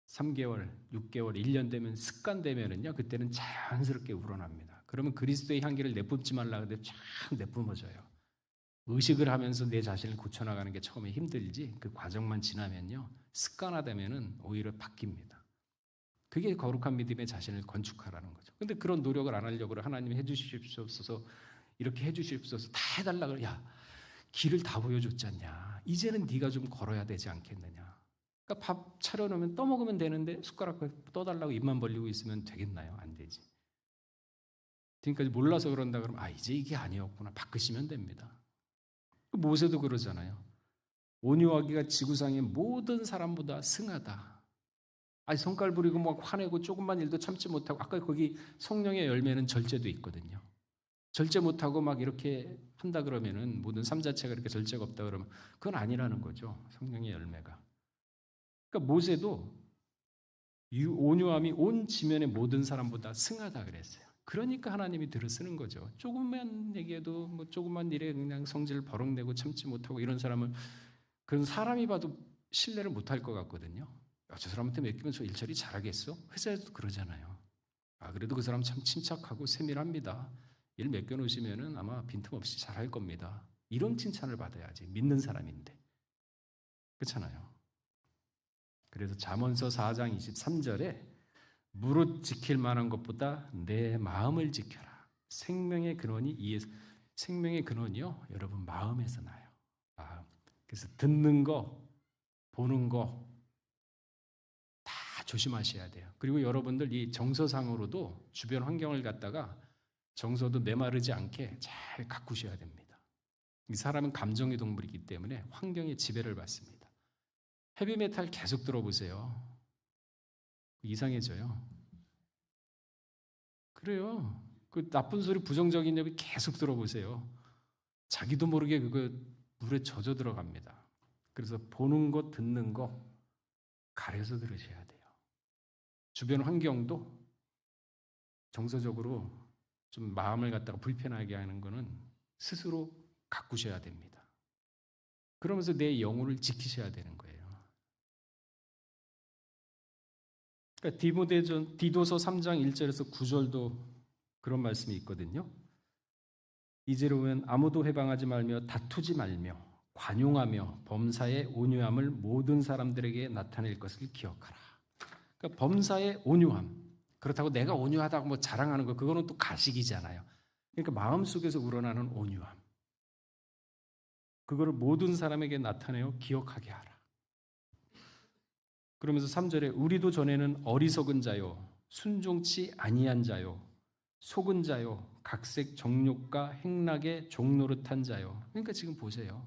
3개월, 6개월, 1년 되면 습관 되면은요, 그때는 자연스럽게 우러납니다. 그러면 그리스도의 향기를 내뿜지 말라 근데 참 내뿜어져요. 의식을 하면서 내 자신을 고쳐나가는 게 처음에 힘들지 그 과정만 지나면요, 습관화되면은 오히려 바뀝니다. 그게 거룩한 믿음의 자신을 건축하라는 거죠. 근데 그런 노력을 안 하려고 하나님이 해주시옵소서, 이렇게 해주시옵소서 다 해달라고 길을 다 보여줬잖냐. 이제는 네가 좀 걸어야 되지 않겠느냐. 그러니까 밥 차려놓으면 떠먹으면 되는데 숟가락 떠달라고 입만 벌리고 있으면 되겠나요? 안 되지. 지금까지 몰라서 그런다 그러면 이제 이게 아니었구나. 바꾸시면 됩니다. 모세도 그러잖아요. 온유하기가 지구상의 모든 사람보다 승하다. 성깔 부리고 막 화내고 조금만 일도 참지 못하고, 아까 거기 성령의 열매는 절제도 있거든요. 절제 못하고 막 이렇게 한다 그러면은, 모든 삶 자체가 이렇게 절제가 없다 그러면 그건 아니라는 거죠. 성령의 열매가. 그러니까 모세도 온유함이 온 지면의 모든 사람보다 승하다 그랬어요. 그러니까 하나님이 들어 쓰는 거죠. 조금만 얘기해도 뭐 조금만 일에 그냥 성질 버럭내고 참지 못하고 이런 사람은, 그런 사람이 봐도 신뢰를 못할 것 같거든요. 저 사람한테 맡기면 저 일처리 잘하겠어? 회사에서도 그러잖아요. 그래도 그 사람 참 침착하고 세밀합니다. 일 맡겨놓으시면은 아마 빈틈없이 잘할 겁니다. 이런 칭찬을 받아야지. 믿는 사람인데. 그렇잖아요. 그래서 잠언서 4장 23절에 무릇 지킬 만한 것보다 내 마음을 지켜라. 생명의 근원이 생명의 근원이요, 여러분 마음에서 나요. 마음. 그래서 듣는 거, 보는 거 다 조심하셔야 돼요. 그리고 여러분들 이 정서상으로도 주변 환경을 갖다가 정서도 메마르지 않게 잘 가꾸셔야 됩니다. 이 사람은 감정의 동물이기 때문에 환경에 지배를 받습니다. 헤비메탈 계속 들어보세요. 이상해져요. 그래요. 그 나쁜 소리, 부정적인 얘기 계속 들어보세요. 자기도 모르게 그거 물에 젖어 들어갑니다. 그래서 보는 것, 듣는 거 가려서 들으셔야 돼요. 주변 환경도 정서적으로 좀 마음을 갖다가 불편하게 하는 거는 스스로 가꾸셔야 됩니다. 그러면서 내 영혼을 지키셔야 되는 거예요. 그러니까 디도서 3장 1절에서 9절도 그런 말씀이 있거든요. 이제로 보면 아무도 해방하지 말며 다투지 말며 관용하며 범사의 온유함을 모든 사람들에게 나타낼 것을 기억하라. 그러니까 범사의 온유함. 그렇다고 내가 온유하다고 뭐 자랑하는 거, 그거는 또 가식이잖아요. 그러니까 마음속에서 우러나는 온유함. 그거를 모든 사람에게 나타내어 기억하게 하라. 그러면서 3절에 우리도 전에는 어리석은 자요, 순종치 아니한 자요, 속은 자요, 각색 정욕과 행락의 종노릇한 자요. 그러니까 지금 보세요.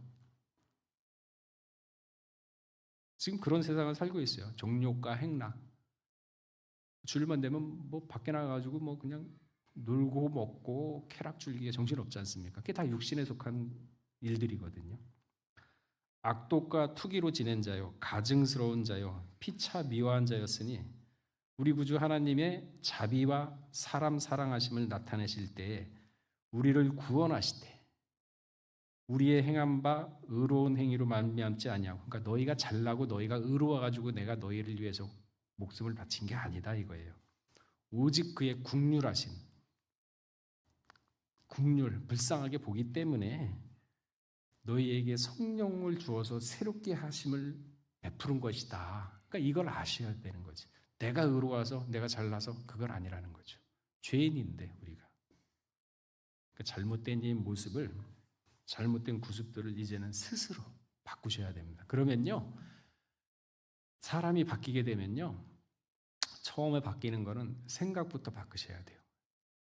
지금 그런 세상을 살고 있어요. 정욕과 행락. 주일만 되면 뭐 밖에 나가가지고 뭐 그냥 놀고 먹고 쾌락 즐기게 정신없지 않습니까? 그게 다 육신에 속한 일들이거든요. 악독과 투기로 지낸 자요, 가증스러운 자요, 피차 미화한 자였으니 우리 구주 하나님의 자비와 사람 사랑하심을 나타내실 때에 우리를 구원하시되 우리의 행한 바 의로운 행위로 말미암지 아니하고, 그러니까 너희가 잘나고 너희가 의로워가지고 내가 너희를 위해서 목숨을 바친 게 아니다 이거예요. 오직 그의 국률하심, 국률, 불쌍하게 보기 때문에 너희에게 성령을 주어서 새롭게 하심을 베푸는 것이다. 그러니까 이걸 아셔야 되는 거지. 내가 의로워서 내가 잘나서 그건 아니라는 거죠. 죄인인데 우리가. 그러니까 잘못된 이 모습을, 잘못된 구습들을 이제는 스스로 바꾸셔야 됩니다. 그러면요, 사람이 바뀌게 되면요, 처음에 바뀌는 거는 생각부터 바꾸셔야 돼요.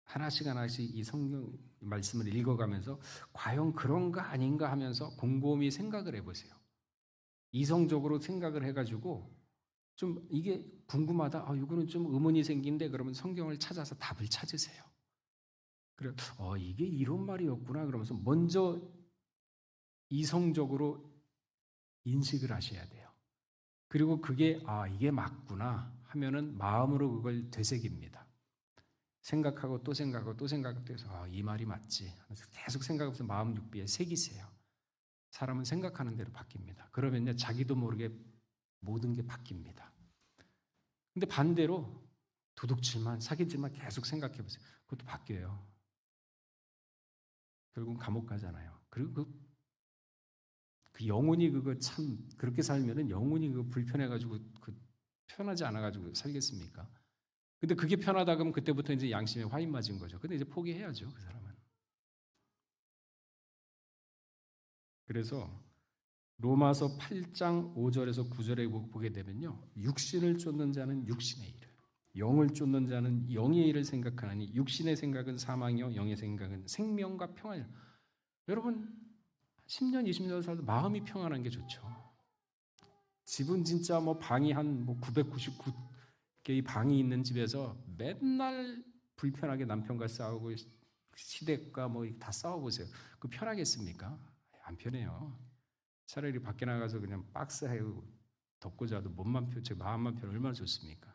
하나씩 하나씩 이 성경 말씀을 읽어가면서 과연 그런가 아닌가 하면서 곰곰이 생각을 해보세요. 이성적으로 생각을 해가지고 좀 이게 궁금하다, 이거는 좀 의문이 생긴데, 그러면 성경을 찾아서 답을 찾으세요. 그래, 이게 이런 말이었구나 그러면서 먼저 이성적으로 인식을 하셔야 돼요. 그리고 그게 이게 맞구나 하면은 마음으로 그걸 되새깁니다. 생각하고 또 생각하고 또 생각하고 해서 이 말이 맞지 하면서 계속 생각하면서 마음 육비에 새기세요. 사람은 생각하는 대로 바뀝니다. 그러면요, 자기도 모르게 모든 게 바뀝니다. 근데 반대로 도둑질만, 사기질만 계속 생각해 보세요. 그것도 바뀌어요. 결국은 감옥 가잖아요. 그리고 그 영혼이 그거 참 그렇게 살면은 영혼이 그거 불편해가지고 편하지 않아가지고 살겠습니까? 근데 그게 편하다 그러면 그때부터 이제 양심에 화인 맞은 거죠. 근데 이제 포기해야죠, 그 사람은. 그래서 로마서 8장 5절에서 9절에 보게 되면요. 육신을 쫓는 자는 육신의 일을, 영을 쫓는 자는 영의 일을 생각하나니 육신의 생각은 사망이요 영의 생각은 생명과 평안이라. 여러분 10년 20년 살도 마음이 평안한 게 좋죠. 집은 진짜 뭐 방이 한 999개의 방이 있는 집에서 맨날 불편하게 남편과 싸우고 시댁과 뭐 다 싸워보세요. 그 편하겠습니까? 안 편해요. 차라리 밖에 나가서 그냥 박스하고 덮고 자도 몸만 제 마음만 편 얼마나 좋습니까?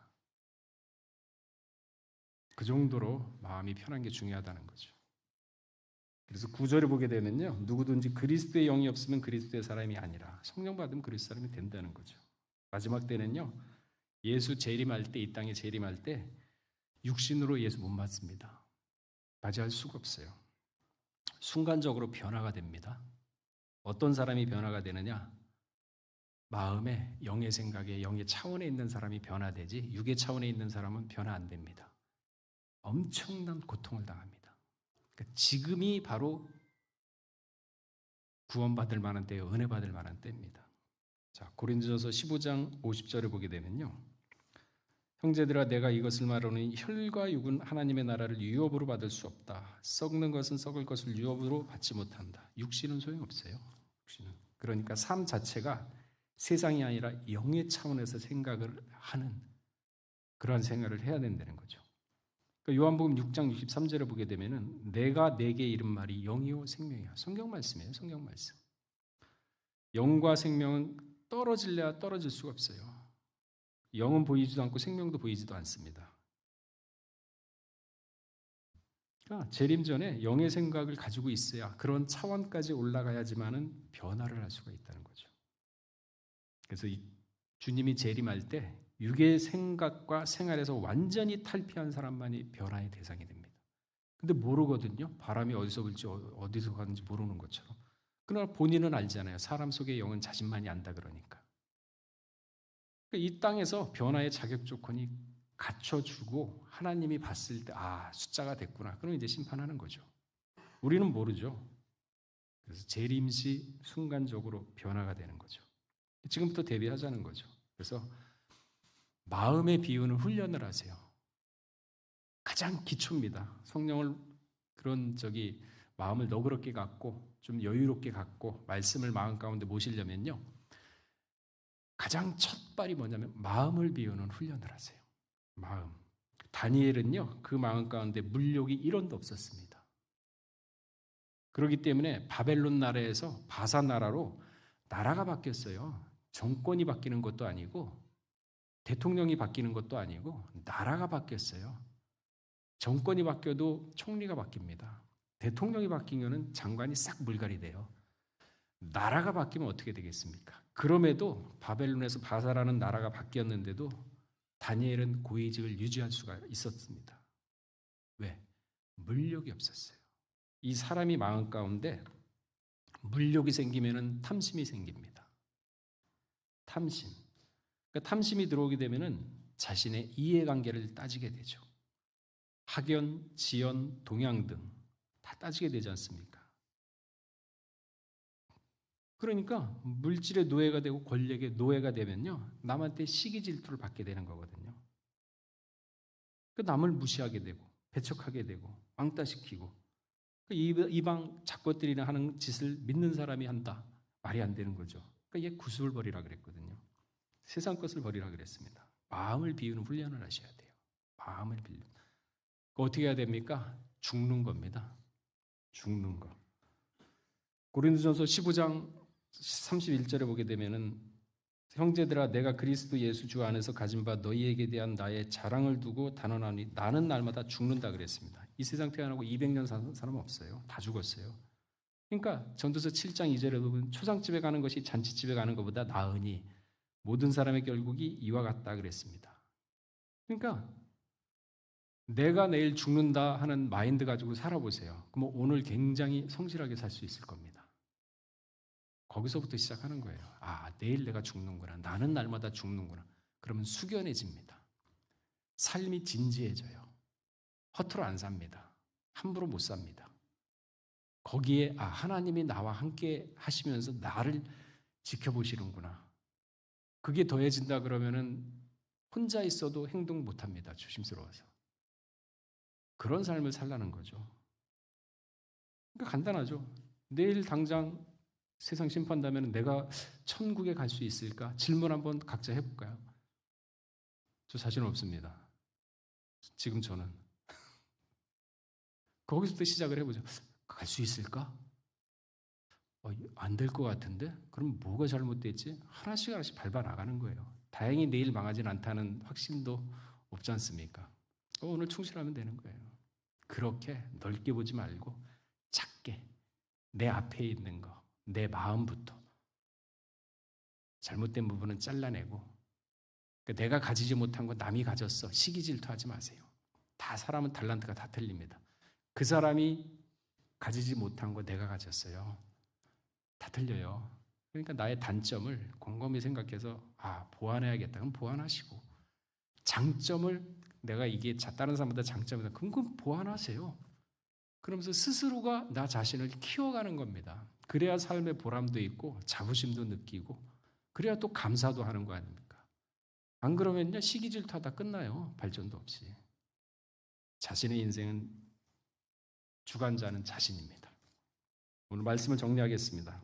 그 정도로 마음이 편한 게 중요하다는 거죠. 그래서 9절에 보게 되면요. 누구든지 그리스도의 영이 없으면 그리스도의 사람이 아니라 성령 받으면 그리스도 사람이 된다는 거죠. 마지막 때는요. 예수 재림할 때, 이 땅에 재림할 때 육신으로 예수 못 맞습니다. 맞이할 수가 없어요. 순간적으로 변화가 됩니다. 어떤 사람이 변화가 되느냐? 마음에, 영의 생각에, 영의 차원에 있는 사람이 변화되지 육의 차원에 있는 사람은 변화 안 됩니다. 엄청난 고통을 당합니다. 그러니까 지금이 바로 구원받을 만한 때예요. 은혜 받을 만한 때입니다. 자, 고린도전서 15장 50절을 보게 되면요. 형제들아 내가 이것을 말하노니 혈과 육은 하나님의 나라를 유업으로 받을 수 없다. 썩는 것은 썩을 것을 유업으로 받지 못한다. 육신은 소용없어요. 육신은. 그러니까 삶 자체가 세상이 아니라 영의 차원에서 생각을 하는 그러한 생활을 해야 된다는 거죠. 그러니까 요한복음 6장 63절을 보게 되면은 내가 내게 이른 말이 영이요 생명이야. 성경 말씀이에요. 성경 말씀. 영과 생명은 떨어질래야 떨어질 수가 없어요. 영은 보이지도 않고 생명도 보이지도 않습니다. 그러니까 재림 전에 영의 생각을 가지고 있어야 그런 차원까지 올라가야지만은 변화를 할 수가 있다는 거죠. 그래서 주님이 재림할 때 육의 생각과 생활에서 완전히 탈피한 사람만이 변화의 대상이 됩니다. 근데 모르거든요. 바람이 어디서 불지 어디서 가는지 모르는 것처럼. 그러나 본인은 알잖아요. 사람 속의 영은 자신만이 안다 그러니까. 이 땅에서 변화의 자격 조건이 갖춰주고 하나님이 봤을 때 숫자가 됐구나. 그럼 이제 심판하는 거죠. 우리는 모르죠. 그래서 재림시 순간적으로 변화가 되는 거죠. 지금부터 대비하자는 거죠. 그래서 마음의 비우는 훈련을 하세요. 가장 기초입니다. 성령을 그런 마음을 너그럽게 갖고 좀 여유롭게 갖고 말씀을 마음 가운데 모시려면요. 가장 첫 발이 뭐냐면 마음을 비우는 훈련을 하세요. 마음. 다니엘은요. 그 마음 가운데 물욕이 1원도 없었습니다. 그렇기 때문에 바벨론 나라에서 바사 나라로 나라가 바뀌었어요. 정권이 바뀌는 것도 아니고 대통령이 바뀌는 것도 아니고 나라가 바뀌었어요. 정권이 바뀌어도 총리가 바뀝니다. 대통령이 바뀌면 장관이 싹 물갈이 돼요. 나라가 바뀌면 어떻게 되겠습니까? 그럼에도 바벨론에서 바사라는 나라가 바뀌었는데도 다니엘은 고위직을 유지할 수가 있었습니다. 왜? 물욕이 없었어요. 이 사람이 마음 가운데 물욕이 생기면은 탐심이 생깁니다. 탐심. 그러니까 탐심이 들어오게 되면은 자신의 이해관계를 따지게 되죠. 학연, 지연, 동양 등 다 따지게 되지 않습니까? 그러니까 물질의 노예가 되고 권력의 노예가 되면요. 남한테 시기 질투를 받게 되는 거거든요. 그 남을 무시하게 되고 배척하게 되고 왕따시키고 이방 작것들이나 하는 짓을 믿는 사람이 한다. 말이 안 되는 거죠. 그러니까 얘 구슬 버리라 그랬거든요. 세상 것을 버리라 그랬습니다. 마음을 비우는 훈련을 하셔야 돼요. 마음을 비우는. 어떻게 해야 됩니까? 죽는 겁니다. 죽는 거. 고린도전서 15장 31절에 보게 되면은 형제들아 내가 그리스도 예수 주 안에서 가진 바 너희에게 대한 나의 자랑을 두고 단언하니 나는 날마다 죽는다 그랬습니다. 이 세상 태어나고 200년 사는 사람은 없어요. 다 죽었어요. 그러니까 전도서 7장 2절에 보면 초상집에 가는 것이 잔치집에 가는 것보다 나으니 모든 사람의 결국이 이와 같다 그랬습니다. 그러니까 내가 내일 죽는다 하는 마인드 가지고 살아보세요. 그럼 오늘 굉장히 성실하게 살 수 있을 겁니다. 거기서부터 시작하는 거예요. 내일 내가 죽는구나. 나는 날마다 죽는구나. 그러면 숙연해집니다. 삶이 진지해져요. 허투루 안 삽니다. 함부로 못 삽니다. 거기에 하나님이 나와 함께 하시면서 나를 지켜보시는구나. 그게 더해진다 그러면은 혼자 있어도 행동 못합니다. 조심스러워서. 그런 삶을 살라는 거죠. 그러니까 간단하죠. 내일 당장 세상 심판다면 내가 천국에 갈 수 있을까? 질문 한번 각자 해볼까요? 저 자신 없습니다. 지금 저는. 거기서부터 시작을 해보죠. 갈 수 있을까? 안 될 것 같은데? 그럼 뭐가 잘못됐지? 하나씩 하나씩 밟아 나가는 거예요. 다행히 내일 망하진 않다는 확신도 없지 않습니까? 오늘 충실하면 되는 거예요. 그렇게 넓게 보지 말고 작게 내 앞에 있는 거, 내 마음부터 잘못된 부분은 잘라내고, 그러니까 내가 가지지 못한 거 남이 가졌어. 시기 질투하지 마세요. 다 사람은 달란트가 다 틀립니다. 그 사람이 가지지 못한 거 내가 가졌어요. 다 틀려요. 그러니까 나의 단점을 곰곰이 생각해서 보완해야겠다. 그럼 보완하시고, 장점을 내가 이게 다른 사람보다 장점이다. 그럼 보완하세요. 그러면서 스스로가 나 자신을 키워가는 겁니다. 그래야 삶의 보람도 있고 자부심도 느끼고, 그래야 또 감사도 하는 거 아닙니까? 안 그러면요 시기 질투하다 끝나요. 발전도 없이. 자신의 인생은 주관자는 자신입니다. 오늘 말씀을 정리하겠습니다.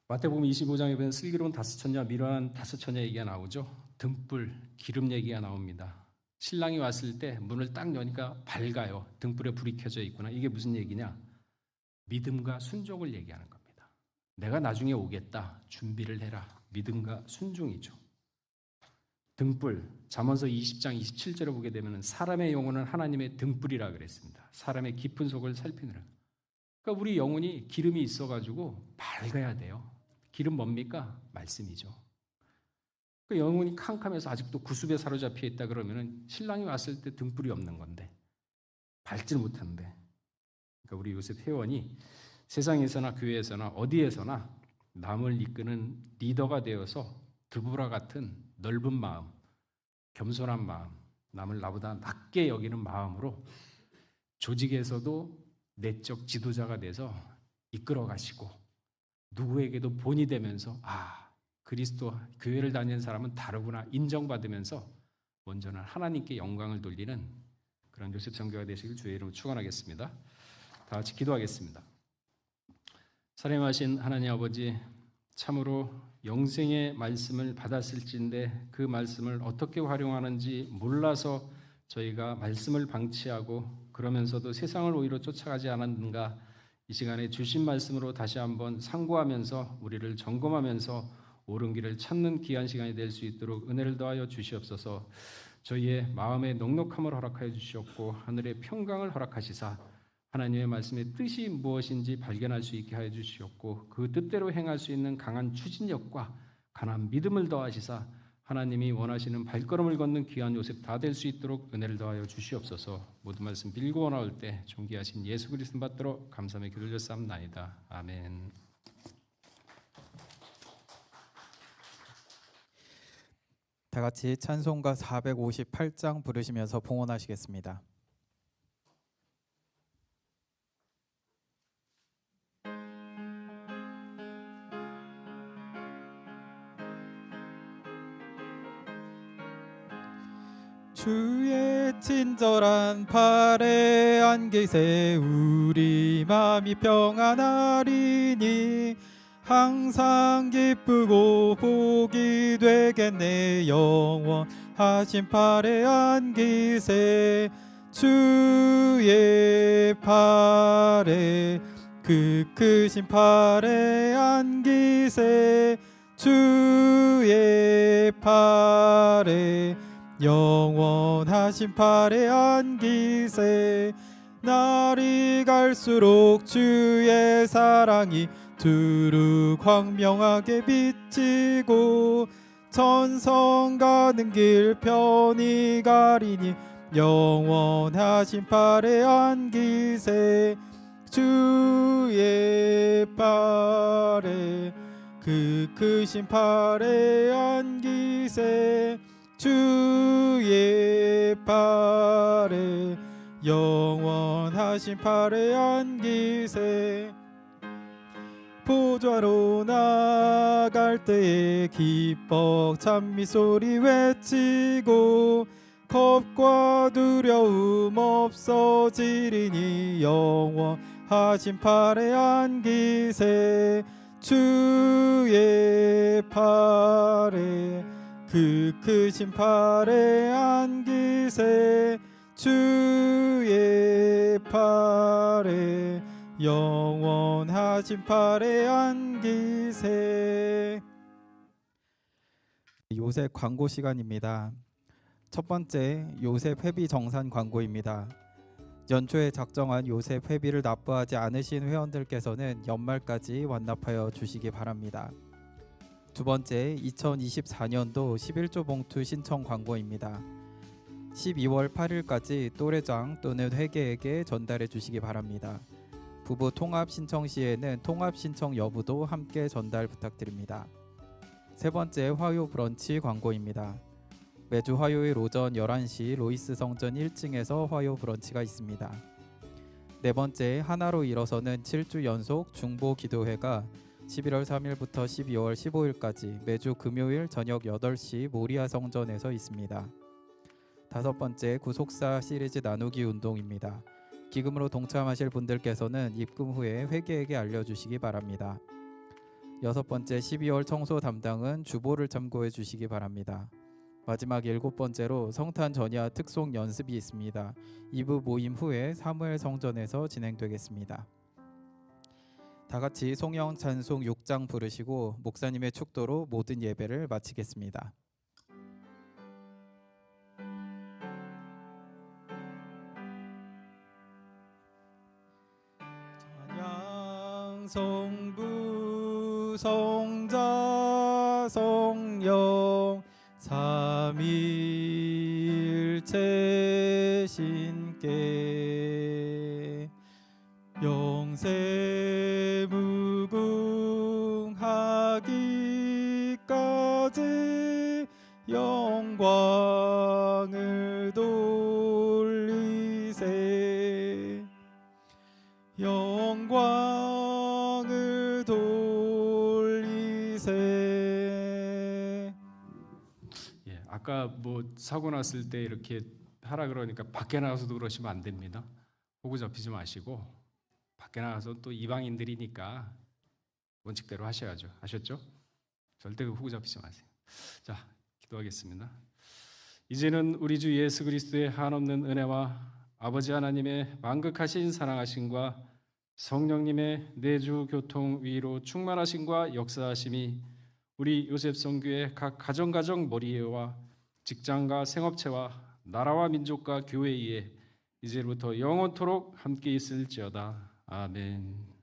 마태복음 25장에 보면 슬기로운 다섯 처녀, 미련한 다섯 처녀 얘기가 나오죠. 등불, 기름 얘기가 나옵니다. 신랑이 왔을 때 문을 딱 여니까 밝아요. 등불에 불이 켜져 있구나. 이게 무슨 얘기냐? 믿음과 순종을 얘기하는 겁니다. 내가 나중에 오겠다. 준비를 해라. 믿음과 순종이죠. 등불, 잠언서 20장 27절에 보게 되면 사람의 영혼은 하나님의 등불이라 그랬습니다. 사람의 깊은 속을 살피느라. 그러니까 우리 영혼이 기름이 있어가지고 밝아야 돼요. 기름 뭡니까? 말씀이죠. 그 영혼이 캄캄해서 아직도 구습에 사로잡혀 있다 그러면은 신랑이 왔을 때 등불이 없는 건데, 밝질 못하는데. 그러니까 우리 요셉 회원이 세상에서나 교회에서나 어디에서나 남을 이끄는 리더가 되어서 드보라 같은 넓은 마음, 겸손한 마음, 남을 나보다 낮게 여기는 마음으로 조직에서도 내적 지도자가 돼서 이끌어 가시고, 누구에게도 본이 되면서 그리스도 교회를 다니는 사람은 다르구나 인정받으면서 먼저는 하나님께 영광을 돌리는 그런 요셉 선교가 되시길 주의 이름으로 축원하겠습니다. 다 같이 기도하겠습니다. 사랑하신 하나님 아버지, 참으로 영생의 말씀을 받았을진데 그 말씀을 어떻게 활용하는지 몰라서 저희가 말씀을 방치하고 그러면서도 세상을 오히려 쫓아가지 않았는가. 이 시간에 주신 말씀으로 다시 한번 상고하면서 우리를 점검하면서 옳은 길을 찾는 귀한 시간이 될 수 있도록 은혜를 더하여 주시옵소서. 저희의 마음의 넉넉함을 허락하여 주시옵고 하늘의 평강을 허락하시사 하나님의 말씀의 뜻이 무엇인지 발견할 수 있게 하여 주시옵고 그 뜻대로 행할 수 있는 강한 추진력과 강한 믿음을 더하시사 하나님이 원하시는 발걸음을 걷는 귀한 요셉 다 될 수 있도록 은혜를 더하여 주시옵소서. 모든 말씀 빌고 나올 때 존귀하신 예수 그리스도 받들어 감사하며 기도드렸사옵나이다. 아멘. 다 같이 찬송가 458장 부르시면서 봉헌하시겠습니다. 주의 친절한 팔에 안기세 우리 마음이 평안하리니 항상 기쁘고 복이 되겠네. 영원하신 팔에 안기세 주의 팔에 그 크신 팔에 안기세 주의 팔에 영원하신 팔에 안기세. 날이 갈수록 주의 사랑이 두루 광명하게 비치고 천성 가는 길 편히 가리니 영원하신 팔에 안기세 주의 팔에 그 크신 팔에 안기세 주의 팔에 영원하신 하신 팔에 안기세. 보좌로 나갈 때에 기뻐 찬미 소리 외치고 겁과 두려움 없어지리니 영원하신 팔에 안기세. 주의 팔에 그 크신 팔에 안기세. 주의 팔에 영원하신 팔에 안기세. 요셉 광고 시간입니다. 첫 번째, 요셉 회비 정산 광고입니다. 연초에 작정한 요셉 회비를 납부하지 않으신 회원들께서는 연말까지 완납하여 주시기 바랍니다. 두 번째, 2024년도 11조 봉투 신청 광고입니다. 12월 8일까지 또래장 또는 회계에게 전달해 주시기 바랍니다. 부부 통합 신청 시에는 통합 신청 여부도 함께 전달 부탁드립니다. 세 번째, 화요 브런치 광고입니다. 매주 화요일 오전 11시 로이스 성전 1층에서 화요 브런치가 있습니다. 네 번째, 하나로 일어서는 7주 연속 중보 기도회가 11월 3일부터 12월 15일까지 매주 금요일 저녁 8시 모리아 성전에서 있습니다. 다섯 번째, 구속사 시리즈 나누기 운동입니다. 기금으로 동참하실 분들께서는 입금 후에 회계에게 알려주시기 바랍니다. 여섯 번째, 12월 청소 담당은 주보를 참고해 주시기 바랍니다. 마지막 일곱 번째로 성탄 전야 특송 연습이 있습니다. 2부 모임 후에 사무엘 성전에서 진행되겠습니다. 다 같이 송영 찬송 6장 부르시고 목사님의 축도로 모든 예배를 마치겠습니다. 찬양 성부 성자 성령 삼위일체 신께 영세 무궁하기까지 영광을 돌리세. 영광을 돌리세. 예, 아까 뭐 사고 났을 때 이렇게 하라 그러니까 밖에 나가서도 그러시면 안 됩니다. 호구 잡히지 마시고 밖에 나가서 또 이방인들이니까 원칙대로 하셔야죠. 아셨죠? 절대 그 호구 잡히지 마세요. 자, 기도하겠습니다. 이제는 우리 주 예수 그리스도의 한없는 은혜와 아버지 하나님의 만극하신 사랑하심과 성령님의 내주 교통 위로 충만하심과 역사하심이 우리 요셉 성교의 각 가정 머리에와 직장과 생업체와 나라와 민족과 교회에 이제부터 영원토록 함께 있을지어다. 아멘.